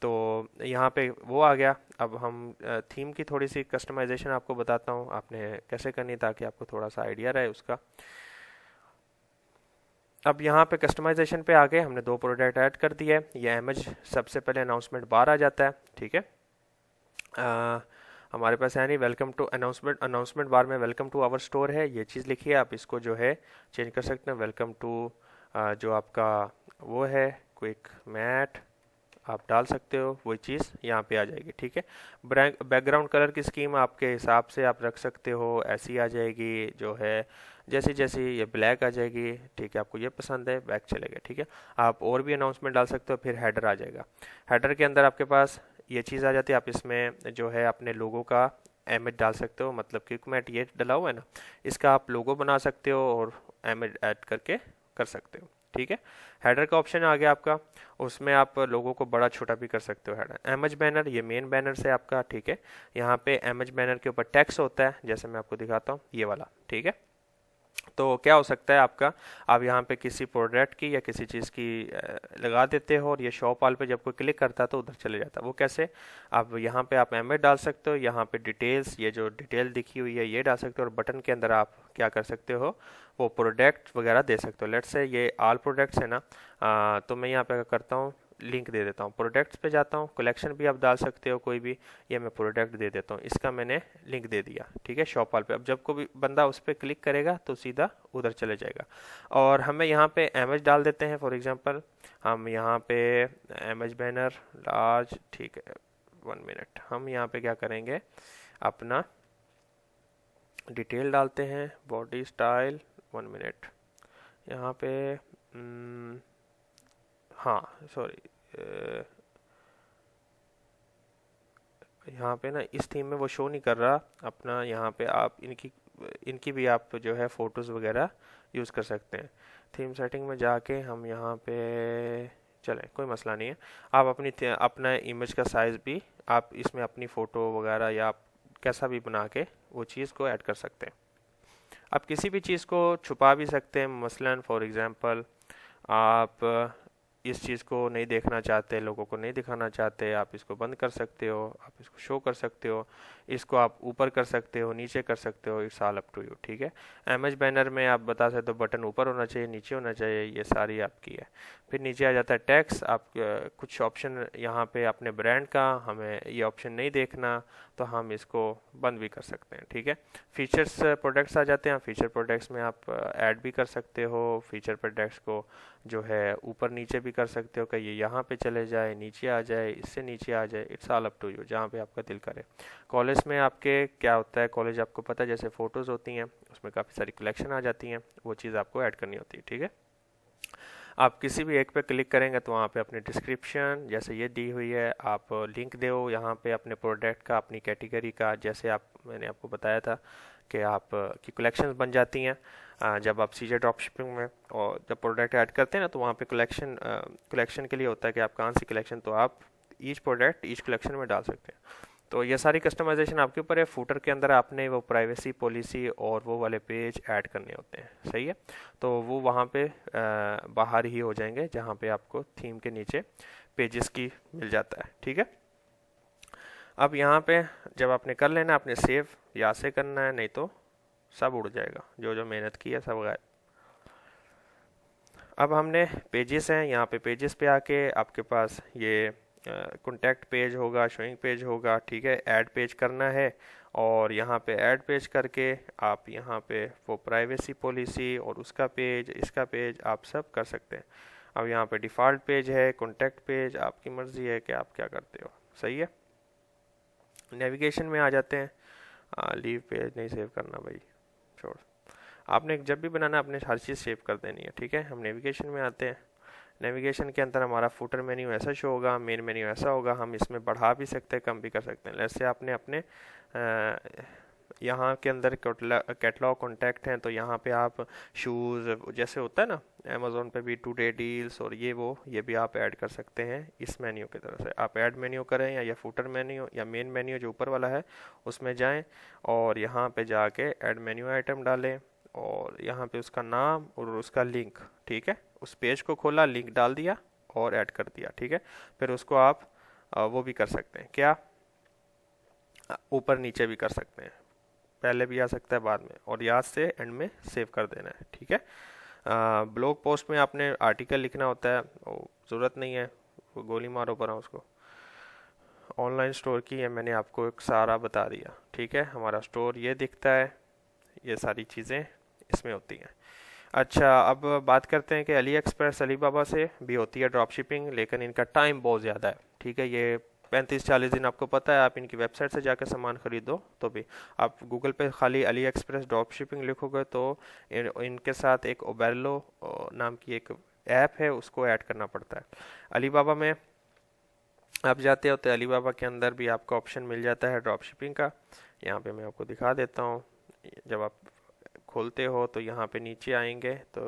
तो यहाँ पे वो आ गया। अब हम थीम की थोड़ी सी कस्टमाइजेशन आपको बताता हूँ आपने कैसे करनी, ताकि आपको थोड़ा सा आइडिया रहे उसका। अब यहाँ पे कस्टमाइजेशन पे आ गए, हमने 2 प्रोडक्ट ऐड कर दिए। ये इमेज सबसे पहले अनाउंसमेंट बार आ जाता है, ठीक है। हमारे पास है नहीं वेलकम टू अनाउंसमेंट, अनाउंसमेंट बार में वेलकम टू आवर स्टोर है, ये चीज़ लिखी है। आप इसको जो है चेंज कर सकते हैं, वेलकम टू जो आपका वो है क्विक मैट, आप डाल सकते हो, वही चीज़ यहाँ पे आ जाएगी, ठीक है। बैकग्राउंड कलर की स्कीम आपके हिसाब से आप रख सकते हो, ऐसी आ जाएगी जो है, जैसी जैसी ये ब्लैक आ जाएगी, ठीक है। आपको ये पसंद है, बैक चलेगा, ठीक है। आप और भी अनाउंसमेंट डाल सकते हो। फिर हेडर आ जाएगा, हेडर के अंदर आपके पास ये चीज़ आ जाती है। आप इसमें जो है अपने लोगों का इमेज डाल सकते हो, मतलब क्विक मैट ये डला हुआ है ना, इसका आप लोगो बना सकते हो और इमेज ऐड करके कर सकते हो, ठीक है। हेडर का ऑप्शन आ गया आपका, उसमें आप लोगों को बड़ा छोटा भी कर सकते हो। हेडर इमेज बैनर, ये मेन बैनर से आपका, ठीक है। यहाँ पे इमेज बैनर के ऊपर टेक्स्ट होता है, जैसे मैं आपको दिखाता हूँ ये वाला, ठीक है। तो क्या हो सकता है आपका, आप यहाँ पे किसी प्रोडक्ट की या किसी चीज़ की लगा देते हो और ये शॉप ऑल पे जब कोई क्लिक करता है तो उधर चले जाता है। वो कैसे? अब यहाँ पे आप इमेज डाल सकते हो, यहाँ पे डिटेल्स, ये जो डिटेल दिखी हुई है ये डाल सकते हो, और बटन के अंदर आप क्या कर सकते हो, वो प्रोडक्ट वगैरह दे सकते हो। लेट्स से ये ऑल प्रोडक्ट्स है ना, तो मैं यहाँ पे क्या करता हूँ, लिंक दे देता हूँ। प्रोडक्ट्स पे जाता हूँ, कलेक्शन भी आप डाल सकते हो कोई भी, ये मैं प्रोडक्ट दे देता हूँ, इसका मैंने लिंक दे दिया, ठीक है, शॉप ऑल पे। अब जब कोई बंदा उस पर क्लिक करेगा तो सीधा उधर चले जाएगा। और हमें यहाँ पे इमेज डाल देते हैं, फॉर एग्जांपल हम यहाँ पे इमेज बैनर लार्ज, ठीक है, 1 मिनट, हम यहाँ पे क्या करेंगे, अपना डिटेल डालते हैं, बॉडी स्टाइल, 1 मिनट, यहाँ पे हाँ सॉरी, यहाँ पे ना इस थीम में वो शो नहीं कर रहा अपना। यहाँ पे आप इनकी इनकी भी आप जो है फ़ोटोज़ वगैरह यूज़ कर सकते हैं। थीम सेटिंग में जाके हम यहाँ पे चलें, कोई मसला नहीं है। आप अपना इमेज का साइज़ भी आप इसमें अपनी फ़ोटो वगैरह या आप कैसा भी बना के वो चीज़ को ऐड कर सकते हैं। आप किसी भी चीज़ को छुपा भी सकते हैं, मसलन फॉर एग्ज़ाम्पल आप इस चीज़ को नहीं देखना चाहते, लोगों को नहीं दिखाना चाहते, आप इसको बंद कर सकते हो, आप इसको शो कर सकते हो, इसको आप ऊपर कर सकते हो, नीचे कर सकते हो, it's all up to you, ठीक है। इमेज बैनर में आप बता सकते हो बटन ऊपर होना चाहिए, नीचे होना चाहिए, ये सारी आपकी है। फिर नीचे आ जाता है टैक्स, आप कुछ ऑप्शन यहाँ पे अपने ब्रांड का, हमें ये ऑप्शन नहीं देखना तो हम इसको बंद भी कर सकते हैं, ठीक है। फीचर्स प्रोडक्ट्स आ जाते हैं, फीचर प्रोडक्ट्स में आप ऐड भी कर सकते हो, फीचर प्रोडक्ट्स को जो है ऊपर नीचे भी कर सकते हो कि ये यहाँ पे चले जाए, नीचे आ जाए, इससे नीचे आ जाए, it's all up to you, जहाँ पे आपका दिल करे। कॉलेज में आपके क्या होता है, कॉलेज आपको पता है जैसे फ़ोटोज़ होती हैं उसमें काफ़ी सारी कलेक्शन आ जाती हैं, वो चीज़ आपको ऐड करनी होती है, ठीक है। आप किसी भी एक पे क्लिक करेंगे तो वहाँ पे अपनी डिस्क्रिप्शन जैसे ये दी हुई है, आप लिंक दो यहाँ पे अपने प्रोडक्ट का, अपनी कैटेगरी का, जैसे मैंने आपको बताया था कि आप की कलेक्शंस बन जाती हैं जब आप सीजे ड्रॉप शिपिंग में और जब प्रोडक्ट ऐड करते हैं ना, तो वहाँ पे कलेक्शन के लिए होता है कि आप कहाँ सी कलेक्शन, तो आप ईच प्रोडक्ट ईच कलेक्शन में डाल सकते हैं। तो ये सारी कस्टमाइजेशन आपके ऊपर है। फूटर के अंदर आपने वो प्राइवेसी पॉलिसी और वो वाले पेज ऐड करने होते हैं, सही है। तो वो वहाँ पे बाहर ही हो जाएंगे जहाँ पे आपको थीम के नीचे पेजेस की मिल जाता है, ठीक है। अब यहाँ पे जब आपने कर लेना, आपने सेव या से करना है, नहीं तो सब उड़ जाएगा, जो जो मेहनत की है सब गायब। अब हमने पेजेस हैं, यहाँ पे पेजेस पे आके आपके पास ये कॉन्टैक्ट पेज होगा, शोइंग पेज होगा, ठीक है। ऐड पेज करना है और यहाँ पे ऐड पेज करके आप यहाँ पे वो प्राइवेसी पॉलिसी और उसका पेज, इसका पेज आप सब कर सकते हैं। अब यहाँ पे डिफ़ॉल्ट पेज है, कॉन्टैक्ट पेज, आपकी मर्ज़ी है कि आप क्या करते हो। सही है। नेविगेशन में आ जाते हैं। लीव पेज नहीं सेव करना भाई, छोड़। आपने जब भी बनाना अपने हर चीज़ सेव कर देनी है, ठीक है। हम नेविगेशन में आते हैं। नेविगेशन के अंदर हमारा फुटर मेन्यू ऐसा शो होगा, मेन मेन्यू ऐसा होगा। हम इसमें बढ़ा भी सकते हैं, कम भी कर सकते हैं। जैसे आपने अपने यहाँ के अंदर कैटलॉग कॉन्टैक्ट हैं, तो यहाँ पे आप शूज़ जैसे होता है ना अमेज़ोन पे भी टुडे डील्स और ये भी आप ऐड कर सकते हैं इस मेन्यू की तरफ से। आप ऐड मेन्यू करें या ये फुटर मेन्यू या मेन मेन्यू जो ऊपर वाला है उसमें जाएं और यहाँ पे जाके ऐड मेन्यू आइटम डालें और यहाँ पे उसका नाम और उसका लिंक, ठीक है। उस पेज को खोला, लिंक डाल दिया और ऐड कर दिया, ठीक है। फिर उसको आप वो भी कर सकते हैं, क्या ऊपर नीचे भी कर सकते हैं, पहले भी आ सकता है बाद में, और याद से एंड में सेव कर देना है, ठीक है। ब्लॉग पोस्ट में आपने आर्टिकल लिखना होता है, वो ज़रूरत नहीं है, वो गोली मारो पर उसको। ऑनलाइन स्टोर की है, मैंने आपको एक सारा बता दिया, ठीक है। हमारा स्टोर ये दिखता है, ये सारी चीज़ें इसमें होती हैं। अच्छा, अब बात करते हैं कि अली एक्सप्रेस अलीबाबा से भी होती है ड्रॉप शिपिंग, लेकिन इनका टाइम बहुत ज़्यादा है, ठीक है। ये 35-40 दिन आपको पता है। आप इनकी वेबसाइट से जाकर सामान खरीदो तो भी, आप गूगल पे खाली अली एक्सप्रेस ड्रॉप शिपिंग लिखोगे तो इनके साथ एक ओबेरलो नाम की एक ऐप है, उसको ऐड करना पड़ता है। अलीबाबा में आप जाते हो तो अलीबाबा के अंदर भी आपको ऑप्शन मिल जाता है ड्रॉप शिपिंग का। यहाँ पे मैं आपको दिखा देता हूँ। जब आप खोलते हो तो यहाँ पे नीचे आएंगे तो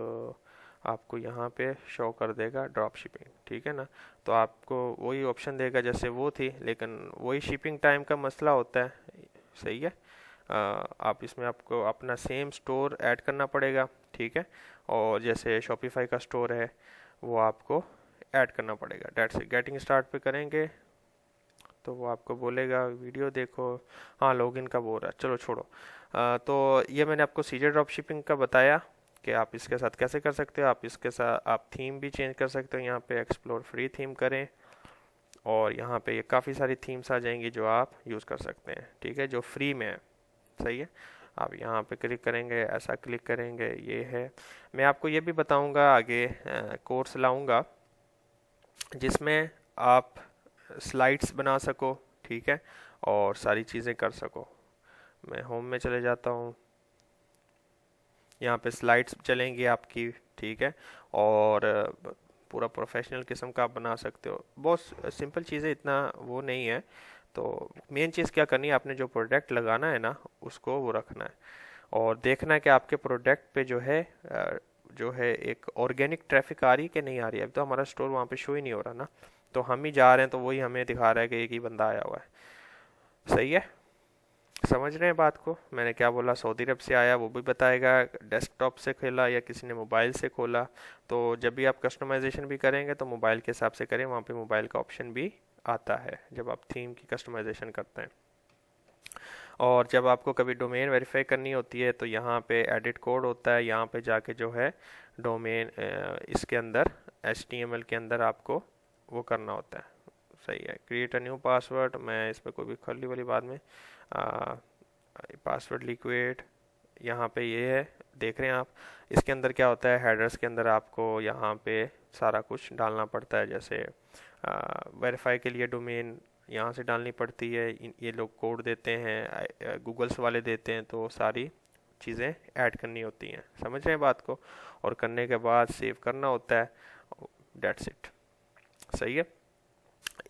आपको यहाँ पे शो कर देगा ड्रॉप शिपिंग, ठीक है ना। तो आपको वही ऑप्शन देगा जैसे वो थी, लेकिन वही शिपिंग टाइम का मसला होता है। सही है। आप इसमें आपको अपना सेम स्टोर ऐड करना पड़ेगा, ठीक है। और जैसे शॉपिफाई का स्टोर है वो आपको ऐड करना पड़ेगा। डेट्स गेटिंग स्टार्ट पे करेंगे तो वो आपको बोलेगा वीडियो देखो, हाँ लॉगिन का बोल रहा है, चलो छोड़ो। तो ये मैंने आपको सीजे ड्रॉप शिपिंग का बताया कि आप इसके साथ कैसे कर सकते हो। आप इसके साथ आप थीम भी चेंज कर सकते हो। यहाँ पे एक्सप्लोर फ्री थीम करें और यहाँ पे ये काफ़ी सारी थीम्स आ जाएंगी जो आप यूज़ कर सकते हैं, ठीक है, जो फ्री में है। सही है। आप यहाँ पे क्लिक करेंगे, ऐसा क्लिक करेंगे, ये है। मैं आपको ये भी बताऊँगा आगे, कोर्स लाऊँगा जिसमें आप स्लाइड्स बना सको, ठीक है, और सारी चीज़ें कर सको। मैं होम में चले जाता हूँ, यहाँ पे स्लाइड्स चलेंगी आपकी, ठीक है। और पूरा प्रोफेशनल किस्म का आप बना सकते हो। बहुत सिंपल चीज़ें, इतना वो नहीं है। तो मेन चीज़ क्या करनी है, आपने जो प्रोडक्ट लगाना है ना उसको वो रखना है और देखना है कि आपके प्रोडक्ट पे जो है एक ऑर्गेनिक ट्रैफिक आ रही है कि नहीं आ रही है। अब तो हमारा स्टोर वहाँ पे शो ही नहीं हो रहा ना, तो हम ही जा रहे हैं तो वही हमें दिखा रहा है कि एक ही बंदा आया हुआ है। सही है। समझ रहे हैं बात को, मैंने क्या बोला। सऊदी अरब से आया वो भी बताएगा, डेस्कटॉप से खोला या किसी ने मोबाइल से खोला। तो जब भी आप कस्टमाइजेशन भी करेंगे तो मोबाइल के हिसाब से करें, वहाँ पे मोबाइल का ऑप्शन भी आता है जब आप थीम की कस्टमाइजेशन करते हैं। और जब आपको कभी डोमेन वेरीफाई करनी होती है तो यहाँ पे एडिट कोड होता है, यहाँ पे जाके जो है डोमेन इसके अंदर HTML के अंदर आपको वो करना होता है। सही है। क्रिएट अ न्यू पासवर्ड, मैं इस पर कोई भी खली वाली बात में पासवर्ड लिक्विड यहाँ पे ये है, देख रहे हैं आप। इसके अंदर क्या होता है, हेडर्स के अंदर आपको यहाँ पे सारा कुछ डालना पड़ता है। जैसे वेरीफाई के लिए डोमेन यहाँ से डालनी पड़ती है, ये लोग कोड देते हैं, गूगल्स वाले देते हैं, तो सारी चीज़ें ऐड करनी होती हैं। समझ रहे हैं बात को। और करने के बाद सेव करना होता है, डेट्स इट। सही है।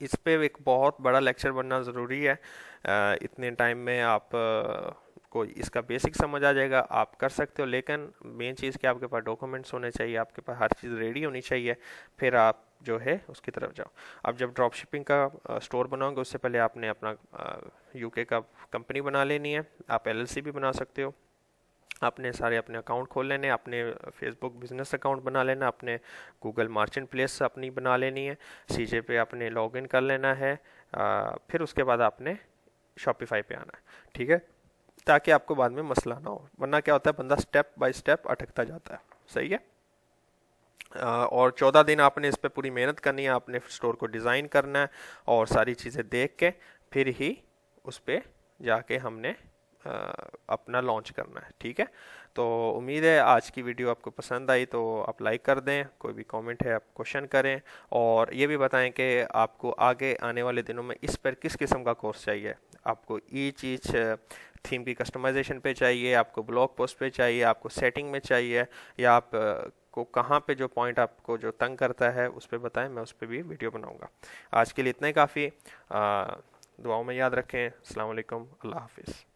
इस पे एक बहुत बड़ा लेक्चर बनना ज़रूरी है। इतने टाइम में आप को इसका बेसिक समझ आ जाएगा, आप कर सकते हो। लेकिन मेन चीज़ कि आपके पास डॉक्यूमेंट्स होने चाहिए, आपके पास हर चीज़ रेडी होनी चाहिए, फिर आप जो है उसकी तरफ जाओ। अब जब ड्रॉप शिपिंग का स्टोर बनाओगे उससे पहले आपने अपना यूके का कंपनी बना लेनी है। आप LLC भी बना सकते हो। आपने सारे अपने अकाउंट खोल लेने, अपने फेसबुक बिजनेस अकाउंट बना लेना, अपने गूगल मार्केट प्लेस अपनी बना लेनी है, सीजे पे आपने लॉगिन कर लेना है। फिर उसके बाद आपने शॉपिफाई पे आना है, ठीक है, ताकि आपको बाद में मसला ना हो। वरना क्या होता है, बंदा स्टेप बाय स्टेप अटकता जाता है। सही है। और 14 दिन आपने इस पे पूरी मेहनत करनी है, आपने स्टोर को डिज़ाइन करना है और सारी चीज़ें देख के फिर ही उस पे जाके हमने अपना लॉन्च करना है। ठीक है, तो उम्मीद है आज की वीडियो आपको पसंद आई, तो आप लाइक कर दें, कोई भी कमेंट है आप क्वेश्चन करें और ये भी बताएं कि आपको आगे आने वाले दिनों में इस पर किस किस्म का कोर्स चाहिए। आपको ईच ईच थीम की कस्टमाइजेशन पे चाहिए, आपको ब्लॉग पोस्ट पे चाहिए, आपको सेटिंग में चाहिए, या आप को कहाँ पे जो पॉइंट आपको जो तंग करता है उस पर बताएं, मैं उस पर भी वीडियो बनाऊंगा। आज के लिए इतना ही काफ़ी। दुआओं में याद रखें। अस्सलाम वालेकुम, अल्लाह हाफिज़।